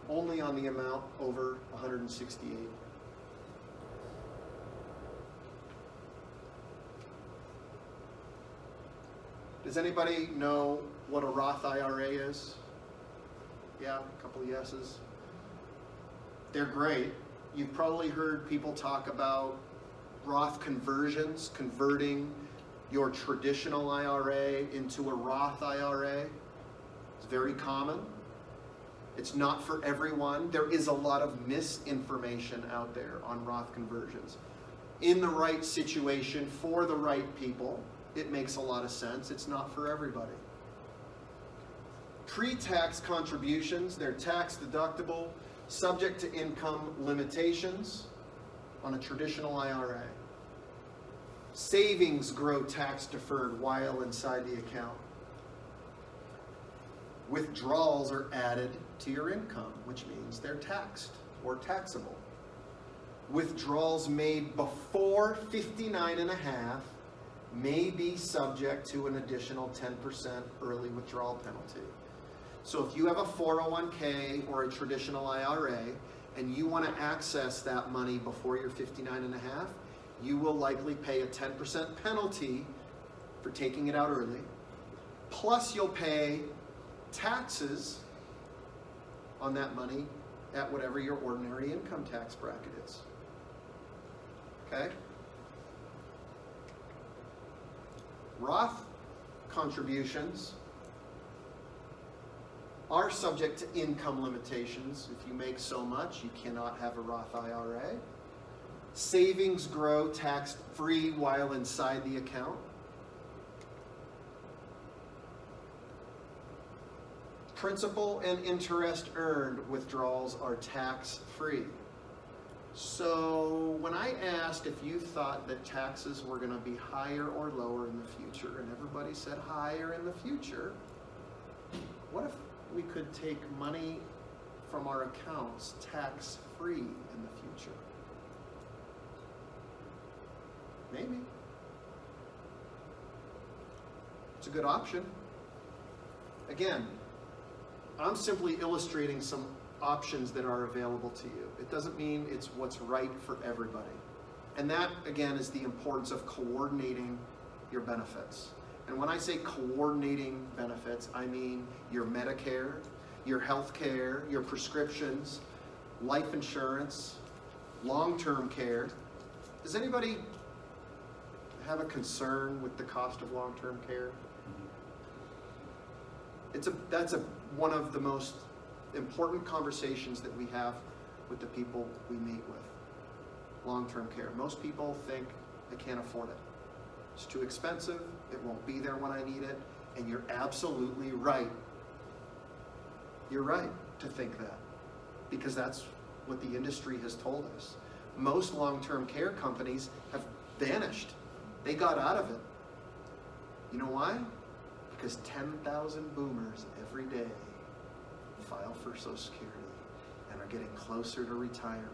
Speaker 1: only on the amount over 168. Does anybody know what a Roth IRA is? Yeah, a couple of yeses. They're great. You've probably heard people talk about Roth conversions, converting your traditional IRA into a Roth IRA. It's very common. It's not for everyone. There is a lot of misinformation out there on Roth conversions. In the right situation for the right people, it makes a lot of sense. It's not for everybody. Pre-tax contributions, they're tax deductible, subject to income limitations on a traditional IRA. Savings grow tax deferred while inside the account. Withdrawals are added to your income, which means they're taxed or taxable. Withdrawals made before 59.5 may be subject to an additional 10% early withdrawal penalty. So if you have a 401k or a traditional IRA and you want to access that money before you're 59.5, you will likely pay a 10% penalty for taking it out early. Plus you'll pay taxes on that money at whatever your ordinary income tax bracket is. Okay? Roth contributions are subject to income limitations. If you make so much, you cannot have a Roth IRA. Savings grow tax-free while inside the account. Principal and interest earned withdrawals are tax-free. So when I asked if you thought that taxes were going to be higher or lower in the future, and everybody said higher in the future, what if we could take money from our accounts tax-free in the future? Maybe. It's a good option. Again, I'm simply illustrating some options that are available to you. It doesn't mean it's what's right for everybody. And that, again, is the importance of coordinating your benefits. And when I say coordinating benefits, I mean your Medicare, your health care, your prescriptions, life insurance, long-term care. Does anybody have a concern with the cost of long-term care? That's one of the most important conversations that we have with the people we meet with. Long-term care. Most people think they can't afford it. It's too expensive. It won't be there when I need it. And you're absolutely right. You're right to think that, because that's what the industry has told us. Most long-term care companies have vanished. They got out of it. You know why? Because 10,000 boomers every day file for Social Security and are getting closer to retirement,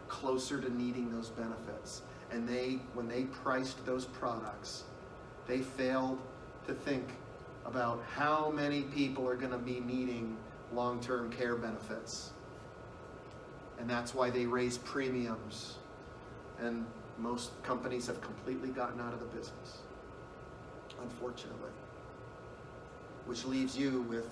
Speaker 1: closer to needing those benefits. And when they priced those products, they failed to think about how many people are going to be needing long-term care benefits. And that's why they raise premiums. And most companies have completely gotten out of the business, unfortunately. Which leaves you with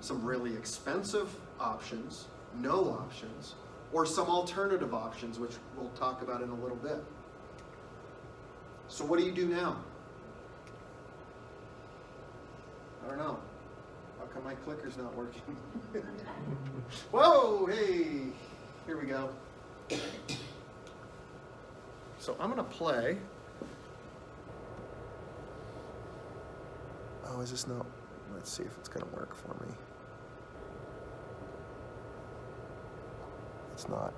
Speaker 1: some really expensive options, no options, or some alternative options, which we'll talk about in a little bit. So what do you do now? I don't know. How come my clicker's not working? Whoa, hey! Here we go. So I'm gonna play. Oh, is this not? Let's see if it's gonna work for me. It's not.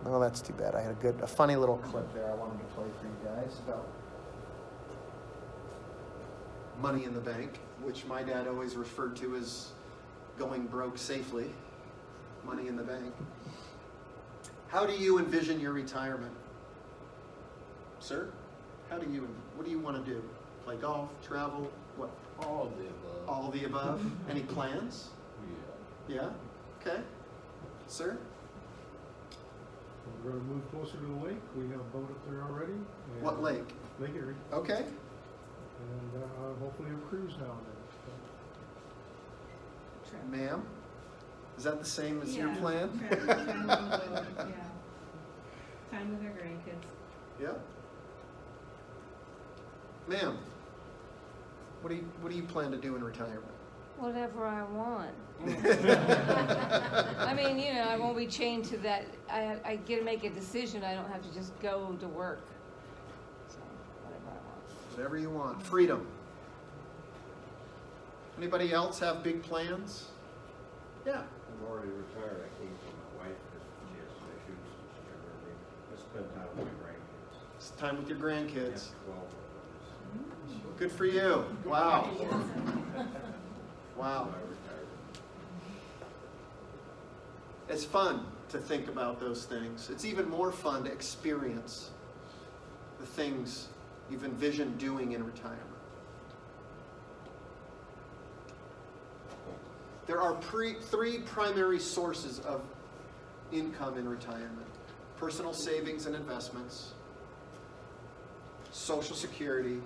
Speaker 1: No, that's too bad. I had a funny little clip there I wanted to play for you guys about money in the bank, which my dad always referred to as going broke safely. Money in the bank. How do you envision your retirement? Sir? What do you want to do? Play golf, travel, what?
Speaker 4: All of the above.
Speaker 1: All the above? Any plans?
Speaker 4: Yeah.
Speaker 1: Yeah? Okay. Sir?
Speaker 3: We're gonna move closer to the lake. We have a boat up there already. and-
Speaker 1: What lake?
Speaker 3: Lake Erie.
Speaker 1: Okay.
Speaker 3: And hopefully a cruise down there.
Speaker 1: Ma'am? Is that the same as your
Speaker 5: Yeah,
Speaker 1: plan?
Speaker 5: Time with our grandkids.
Speaker 1: Yeah. Ma'am, what do you plan to do in retirement?
Speaker 6: Whatever I want. I mean, you know, I won't be chained to that. I get to make a decision. I don't have to just go to work. So, whatever I want.
Speaker 1: Whatever you want. Freedom. Anybody else have big plans? Yeah.
Speaker 4: I'm already retired. I came from my wife because she has some issues. She never really. I spend time with my grandkids.
Speaker 1: It's time with your grandkids.
Speaker 4: Yeah, 12 of them.
Speaker 1: Good for you. Wow. Wow.
Speaker 4: So I retired.
Speaker 1: It's fun to think about those things. It's even more fun to experience the things you've envisioned doing in retirement. There are three primary sources of income in retirement: personal savings and investments, Social Security,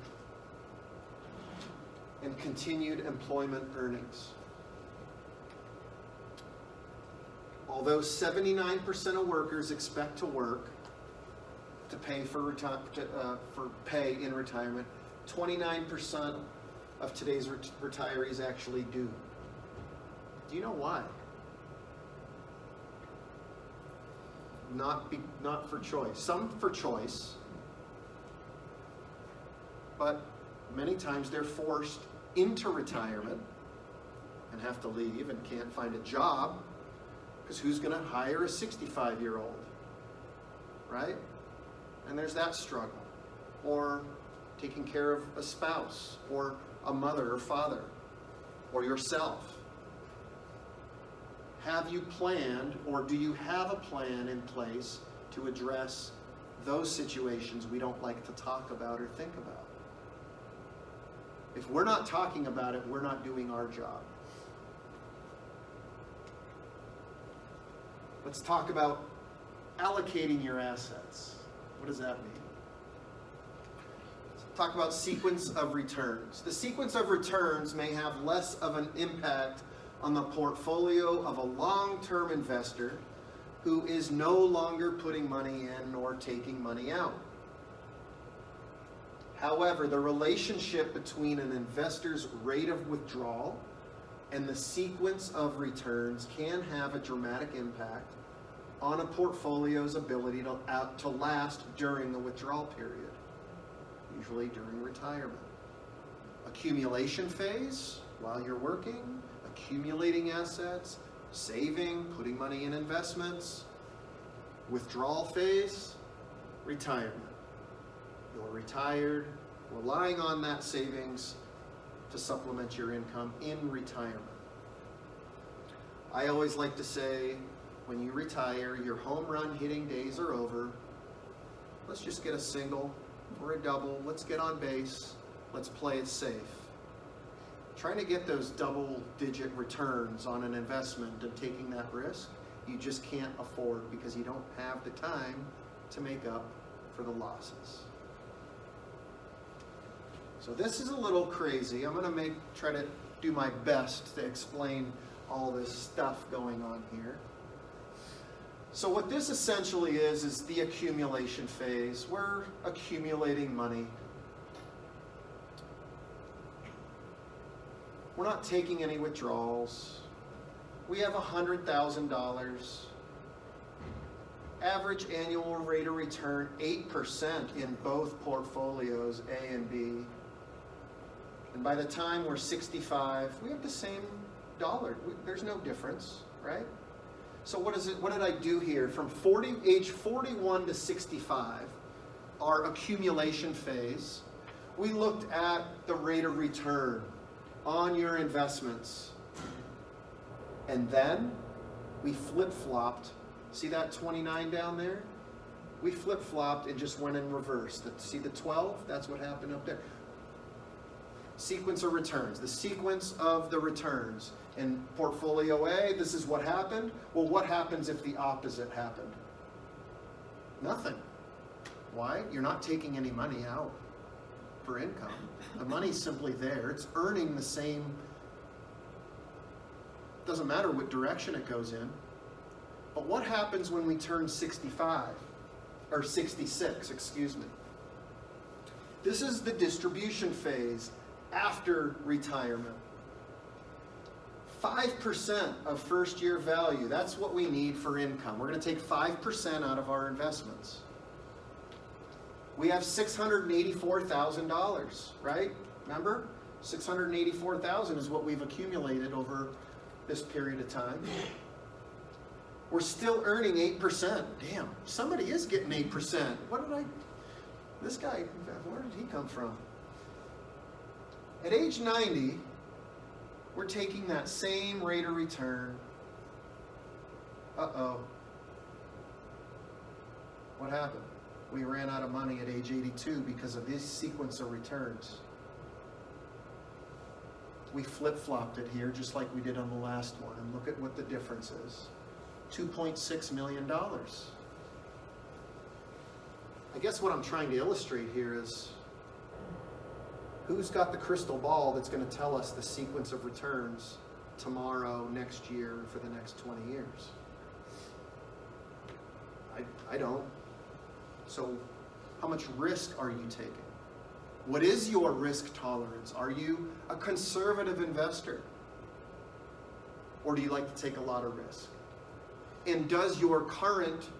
Speaker 1: and continued employment earnings. Although 79% of workers expect to work to pay for pay in retirement, 29% of today's retirees actually do. Do you know why? Not for choice. Some for choice, but many times they're forced into retirement and have to leave and can't find a job, because who's going to hire a 65-year-old, right? And there's that struggle. Or taking care of a spouse, or a mother or father, or yourself. Have you planned, or do you have a plan in place to address those situations we don't like to talk about or think about? If we're not talking about it, we're not doing our job. Let's talk about allocating your assets. What does that mean? Let's talk about sequence of returns. The sequence of returns may have less of an impact on the portfolio of a long-term investor who is no longer putting money in nor taking money out. However, the relationship between an investor's rate of withdrawal and the sequence of returns can have a dramatic impact on a portfolio's ability to last during the withdrawal period, usually during retirement. Accumulation phase, while you're working, accumulating assets, saving, putting money in investments. Withdrawal phase, retirement. You're retired, relying on that savings to supplement your income in retirement. I always like to say, when you retire, your home run hitting days are over. Let's just get a single or a double. Let's get on base. Let's play it safe. Trying to get those double-digit returns on an investment and taking that risk, you just can't afford, because you don't have the time to make up for the losses. So this is a little crazy. I'm going to try to do my best to explain all this stuff going on here. So what this essentially is the accumulation phase. We're accumulating money. We're not taking any withdrawals. We have $100,000 average annual rate of return 8% in both portfolios, A and B. And by the time we're 65, we have the same dollar. There's no difference, right? So what did I do here? From age 41 to 65, our accumulation phase, we looked at the rate of return on your investments. And then we flip-flopped. See that 29 down there? We flip-flopped and just went in reverse. See the 12? That's what happened up there. Sequence of returns. The sequence of the returns. In portfolio A, this is what happened. Well, what happens if the opposite happened? Nothing. Why? You're not taking any money out for income. The money's simply there. It's earning the same. Doesn't matter what direction it goes in. But what happens when we turn 65? Or 66, excuse me. This is the distribution phase after retirement. 5% of first year value, that's what we need for income. We're going to take 5% out of our investments. We have $684,000, right? Remember? $684,000 is what we've accumulated over this period of time. We're still earning 8%. Damn, somebody is getting 8%. This guy, where did he come from? At age 90, we're taking that same rate of return. Uh-oh. What happened? We ran out of money at age 82 because of this sequence of returns. We flip-flopped it here just like we did on the last one, and look at what the difference is. $2.6 million. I guess what I'm trying to illustrate here is who's got the crystal ball that's going to tell us the sequence of returns tomorrow, next year, for the next 20 years? I don't. So how much risk are you taking? What is your risk tolerance? Are you a conservative investor? Or do you like to take a lot of risk? And does your current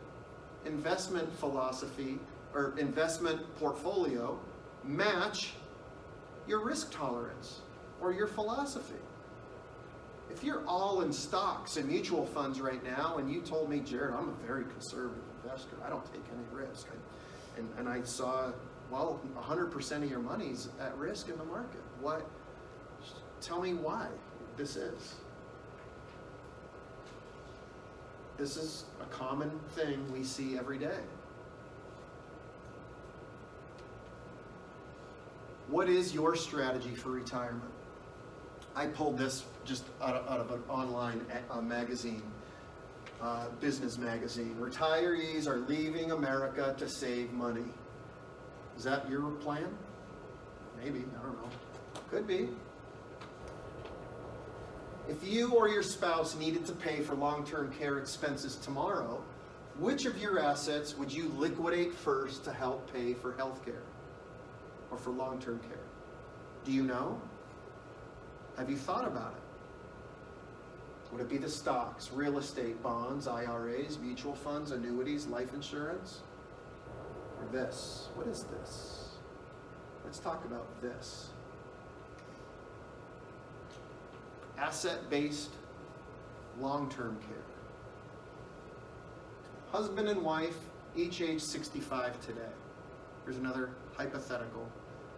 Speaker 1: investment philosophy or investment portfolio match your risk tolerance or your philosophy? If you're all in stocks and mutual funds right now, and you told me, Jared, I'm a very conservative investor, I don't take any risk, and I saw, well, 100% of your money's at risk in the market. What? Tell me why this is. This is a common thing we see every day. What is your strategy for retirement? I pulled this just out of an online magazine, business magazine. Retirees are leaving America to save money. Is that your plan? Maybe, I don't know. Could be. If you or your spouse needed to pay for long-term care expenses tomorrow, which of your assets would you liquidate first to help pay for health care or for long-term care? Do you know? Have you thought about it? Would it be the stocks, real estate, bonds, IRAs, mutual funds, annuities, life insurance? Or this? What is this? Let's talk about this. Asset-based long-term care. Husband and wife, each age 65 today. Here's another hypothetical,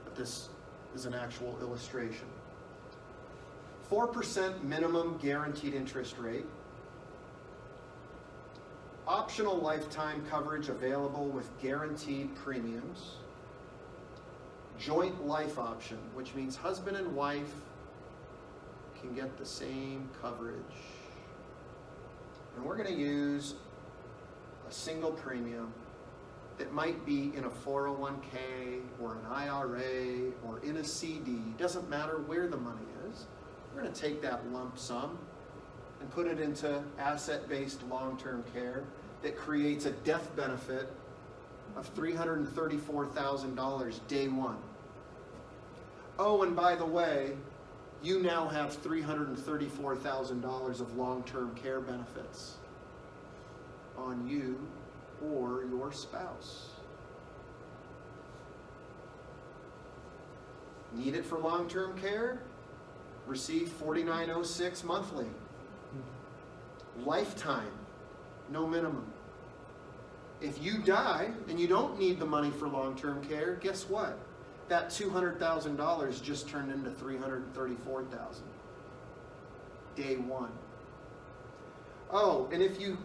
Speaker 1: but this is an actual illustration. 4% minimum guaranteed interest rate. Optional lifetime coverage available with guaranteed premiums. Joint life option, which means husband and wife can get the same coverage. And we're going to use a single premium that might be in a 401k or an IRA or in a CD. Doesn't matter where the money is. We're going to take that lump sum and put it into asset-based long-term care that creates a death benefit of $334,000 day one. Oh, and by the way, you now have $334,000 of long-term care benefits on you or your spouse. Need it for long-term care? Receive $49.06 monthly. Lifetime, no minimum. If you die and you don't need the money for long-term care, guess what? That $200,000 just turned into $334,000. Day one. Oh, and if you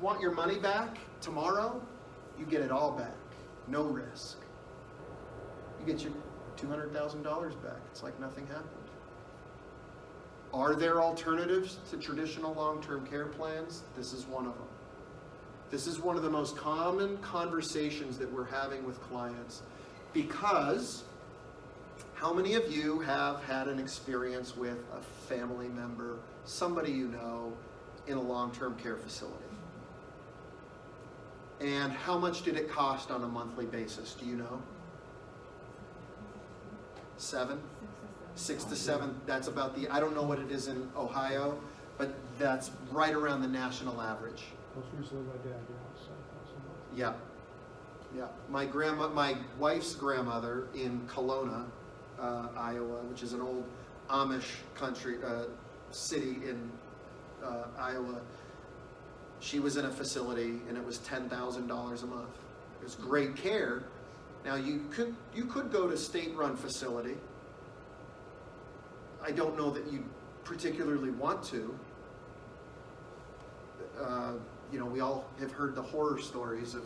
Speaker 1: want your money back tomorrow, you get it all back. No risk. You get your $200,000 back. It's like nothing happened. Are there alternatives to traditional long-term care plans? This is one of them. This is one of the most common conversations that we're having with clients, because how many of you have had an experience with a family member, somebody you know, in a long-term care facility? And how much did it cost on a monthly basis? Do you know? 7? 6 to 7. That's about the, I don't know what it is in Ohio, but that's right around the national average.
Speaker 3: Most recently, my dad, so that's a month.
Speaker 1: Yeah. Yeah. My wife's grandmother in Kelowna, Iowa, which is an old Amish country, city in Iowa. She was in a facility and it was $10,000 a month. It was great care. Now you could go to state-run facility. I don't know that you particularly want to. You know, we all have heard the horror stories of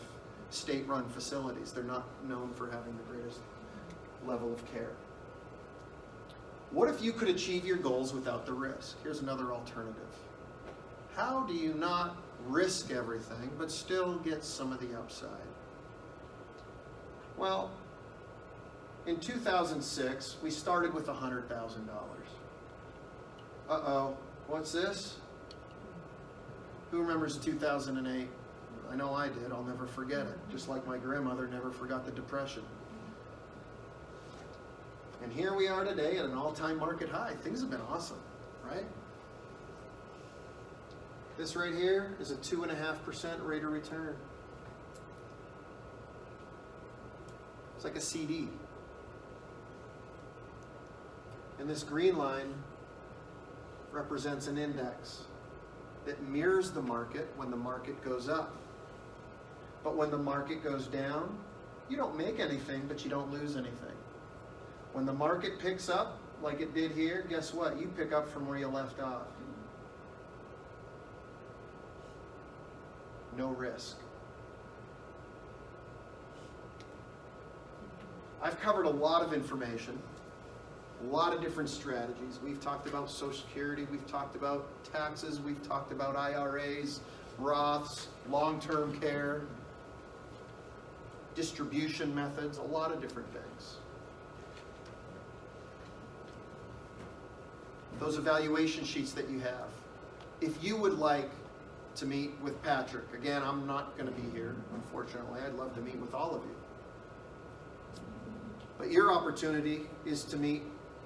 Speaker 1: state-run facilities. They're not known for having the greatest level of care. What if you could achieve your goals without the risk? Here's another alternative. How do you not risk everything but still get some of the upside? Well, in 2006, we started with $100,000. Uh-oh, what's this? Who remembers 2008? I know I did. I'll never forget it. Just like my grandmother never forgot the Depression. And here we are today at an all-time market high. Things have been awesome, right? This right here is a 2.5% rate of return. It's like a CD. And this green line represents an index that mirrors the market when the market goes up. But when the market goes down, you don't make anything, but you don't lose anything. When the market picks up, like it did here, guess what? You pick up from where you left off. No risk. I've covered a lot of information, a lot of different strategies. We've talked about Social Security, we've talked about taxes, we've talked about IRAs, Roths, long-term care, distribution methods, a lot of different things. Those evaluation sheets that you have. If you would like to meet with Patrick, again, I'm not going to be here, unfortunately. I'd love to meet with all of you. But your opportunity is to meet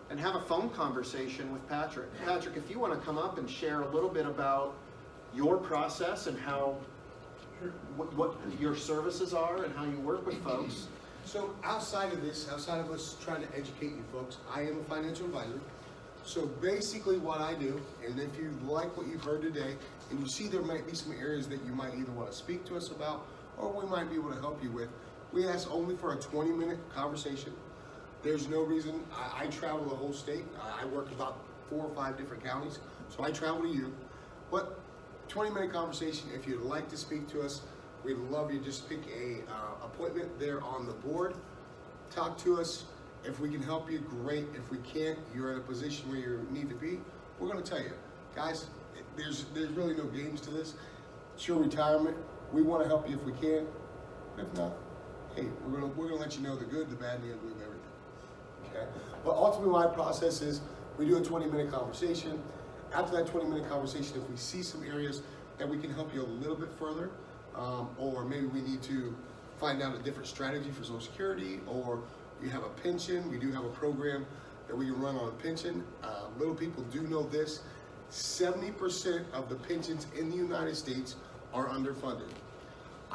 Speaker 1: and have a phone conversation with Patrick. Patrick, if you want to come up and share a little bit about your process and how, what your services are and how you work with folks.
Speaker 2: So outside of this, outside of us trying to educate you folks, I am a financial advisor. So basically what I do, and if you like what you've heard today, and you see there might be some areas that you might either want to speak to us about, or we might be able to help you with, we ask only for a 20-minute conversation. There's no reason, I travel the whole state. I work about 4 or 5 different counties, so I travel to you. But 20-minute conversation, if you'd like to speak to us, we'd love you. Just pick a appointment there on the board. Talk to us. If we can help you, great. If we can't, you're in a position where you need to be, we're gonna tell you. Guys, there's really no games to this. It's your retirement. We wanna help you if we can. If not, hey, we're gonna let you know the good, the bad, and the ugly of everything. Okay? But ultimately my process is we do a 20-minute conversation. After that 20-minute conversation, if we see some areas that we can help you a little bit further, or maybe we need to find out a different strategy for Social Security, or you have a pension, we do have a program that we can run on a pension. Little people do know this, 70% of the pensions in the United States are underfunded.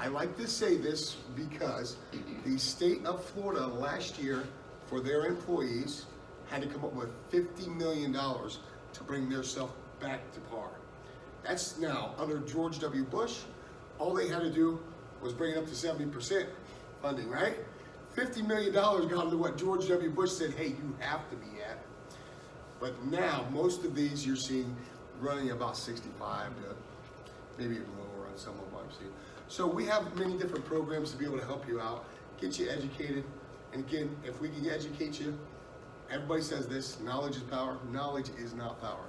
Speaker 2: I like to say this because the state of Florida last year, for their employees, had to come up with $50 million to bring their stuff back to par. That's now, under George W. Bush, all they had to do was bring it up to 70% funding, right? $50 million got to what George W. Bush said, hey, you have to be at. But now, most of these you're seeing running about 65 to maybe even lower on some of them I've seen. So we have many different programs to be able to help you out, get you educated. And again, if we can educate you, everybody says this, knowledge is power. Knowledge is not power.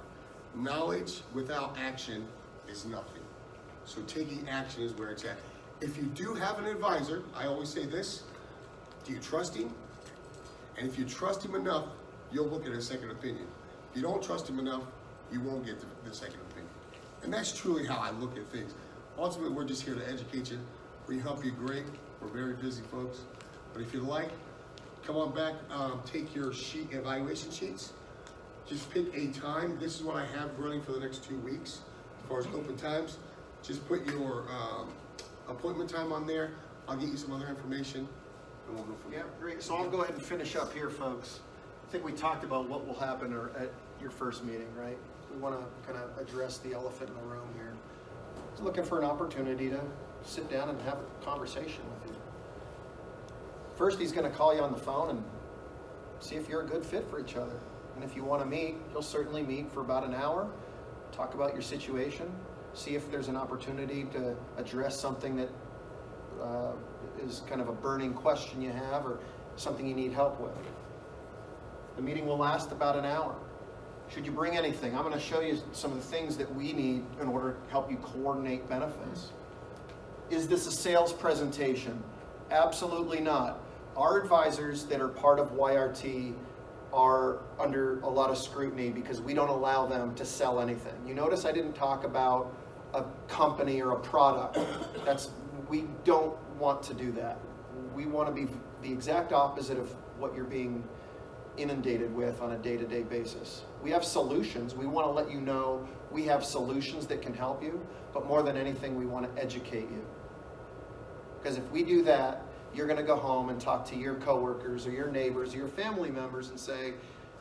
Speaker 2: Knowledge without action is nothing. So taking action is where it's at. If you do have an advisor, I always say this, do you trust him? And if you trust him enough, you'll look at a second opinion. If you don't trust him enough, you won't get the second opinion. And that's truly how I look at things. Ultimately, we're just here to educate you. We help you great. We're very busy folks. But if you like, come on back, take your evaluation sheets. Just pick a time. This is what I have running for the next 2 weeks as far as open times. Just put your appointment time on there. I'll get you some other information and we'll go from there.
Speaker 1: Yeah, great. So I'll go ahead and finish up here, folks. I think we talked about what will happen at your first meeting, right? We want to kind of address the elephant in the room here. He's looking for an opportunity to sit down and have a conversation with you. First, he's going to call you on the phone and see if you're a good fit for each other. And if you want to meet, you'll certainly meet for about an hour, talk about your situation, see if there's an opportunity to address something that is kind of a burning question you have or something you need help with. The meeting will last about an hour. Should you bring anything? I'm going to show you some of the things that we need in order to help you coordinate benefits. Is this a sales presentation? Absolutely not. Our advisors that are part of YRT are under a lot of scrutiny because we don't allow them to sell anything. You notice I didn't talk about a company or a product. We don't want to do that. We want to be the exact opposite of what you're being inundated with on a day-to-day basis. We have solutions. We want to let you know we have solutions that can help you, but more than anything, we want to educate you. Because if we do that, you're going to go home and talk to your coworkers or your neighbors or your family members and say,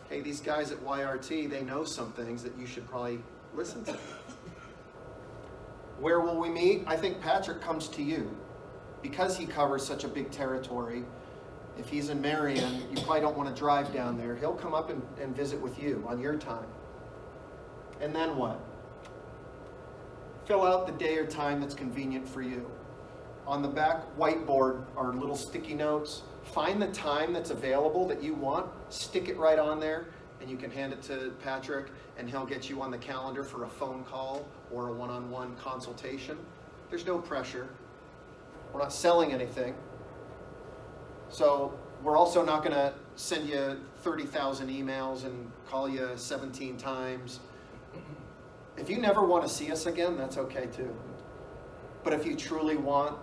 Speaker 1: hey, these guys at YRT, they know some things that you should probably listen to. Where will we meet? I think Patrick comes to you. Because he covers such a big territory, if he's in Marion, you probably don't want to drive down there. He'll come up and visit with you on your time. And then what? Fill out the day or time that's convenient for you. On the back whiteboard are little sticky notes. Find the time that's available that you want, stick it right on there, and you can hand it to Patrick, and he'll get you on the calendar for a phone call or a one-on-one consultation. There's no pressure. We're not selling anything. So we're also not going to send you 30,000 emails and call you 17 times. If you never want to see us again, that's okay too. But if you truly want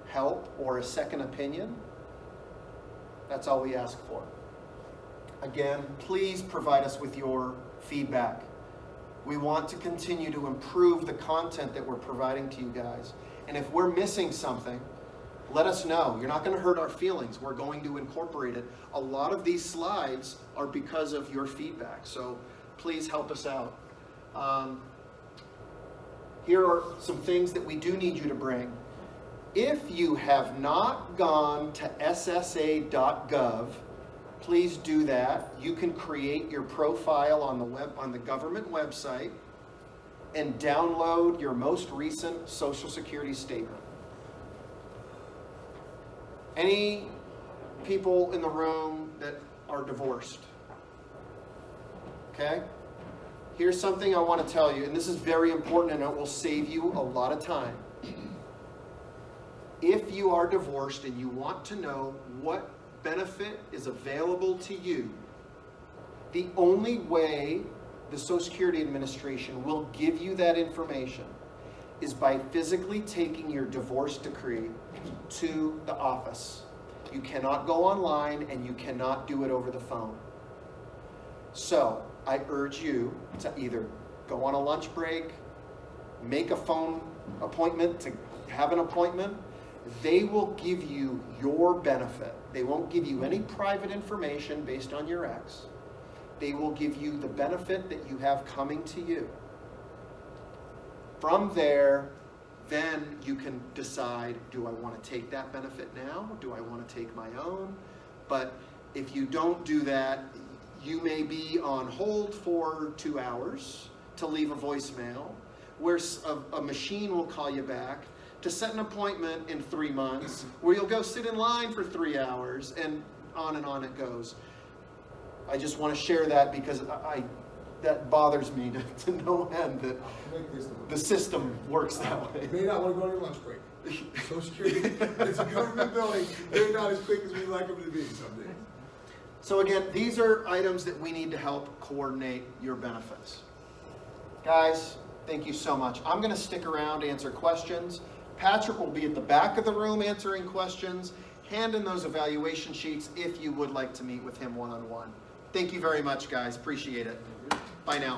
Speaker 1: help or a second opinion, that's all we ask for. Again, please provide us with your feedback. We want to continue to improve the content that we're providing to you guys. And if we're missing something, let us know. You're not going to hurt our feelings. We're going to incorporate it. A lot of these slides are because of your feedback. So please help us out. Here are some things that we do need you to bring. If you have not gone to ssa.gov, please do that. You can create your profile on the government website and download your most recent Social Security statement. Any people in the room that are divorced? Okay? Here's something I want to tell you, and this is very important and it will save you a lot of time. If you are divorced and you want to know what benefit is available to you, the only way the Social Security Administration will give you that information is by physically taking your divorce decree to the office. You cannot go online and you cannot do it over the phone. So I urge you to either go on a lunch break, make a phone appointment to have an appointment, They will give you your benefit. They won't give you any private information based on your ex. They will give you the benefit that you have coming to you. From there, then you can decide, do I want to take that benefit now? Do I want to take my own? But if you don't do that, you may be on hold for 2 hours to leave a voicemail, where a machine will call you back to set an appointment in 3 months, where you'll go sit in line for 3 hours, and on it goes. I just want to share that because that bothers me to no end that
Speaker 2: Make this
Speaker 1: the system works that way.
Speaker 2: You may not want to go on your lunch break. Social Security, it's a government building. They're not as quick as we'd like them to be some days.
Speaker 1: So again, these are items that we need to help coordinate your benefits. Guys, thank you so much. I'm going to stick around to answer questions. Patrick will be at the back of the room answering questions. Hand in those evaluation sheets if you would like to meet with him one-on-one. Thank you very much, guys. Appreciate it. Bye now.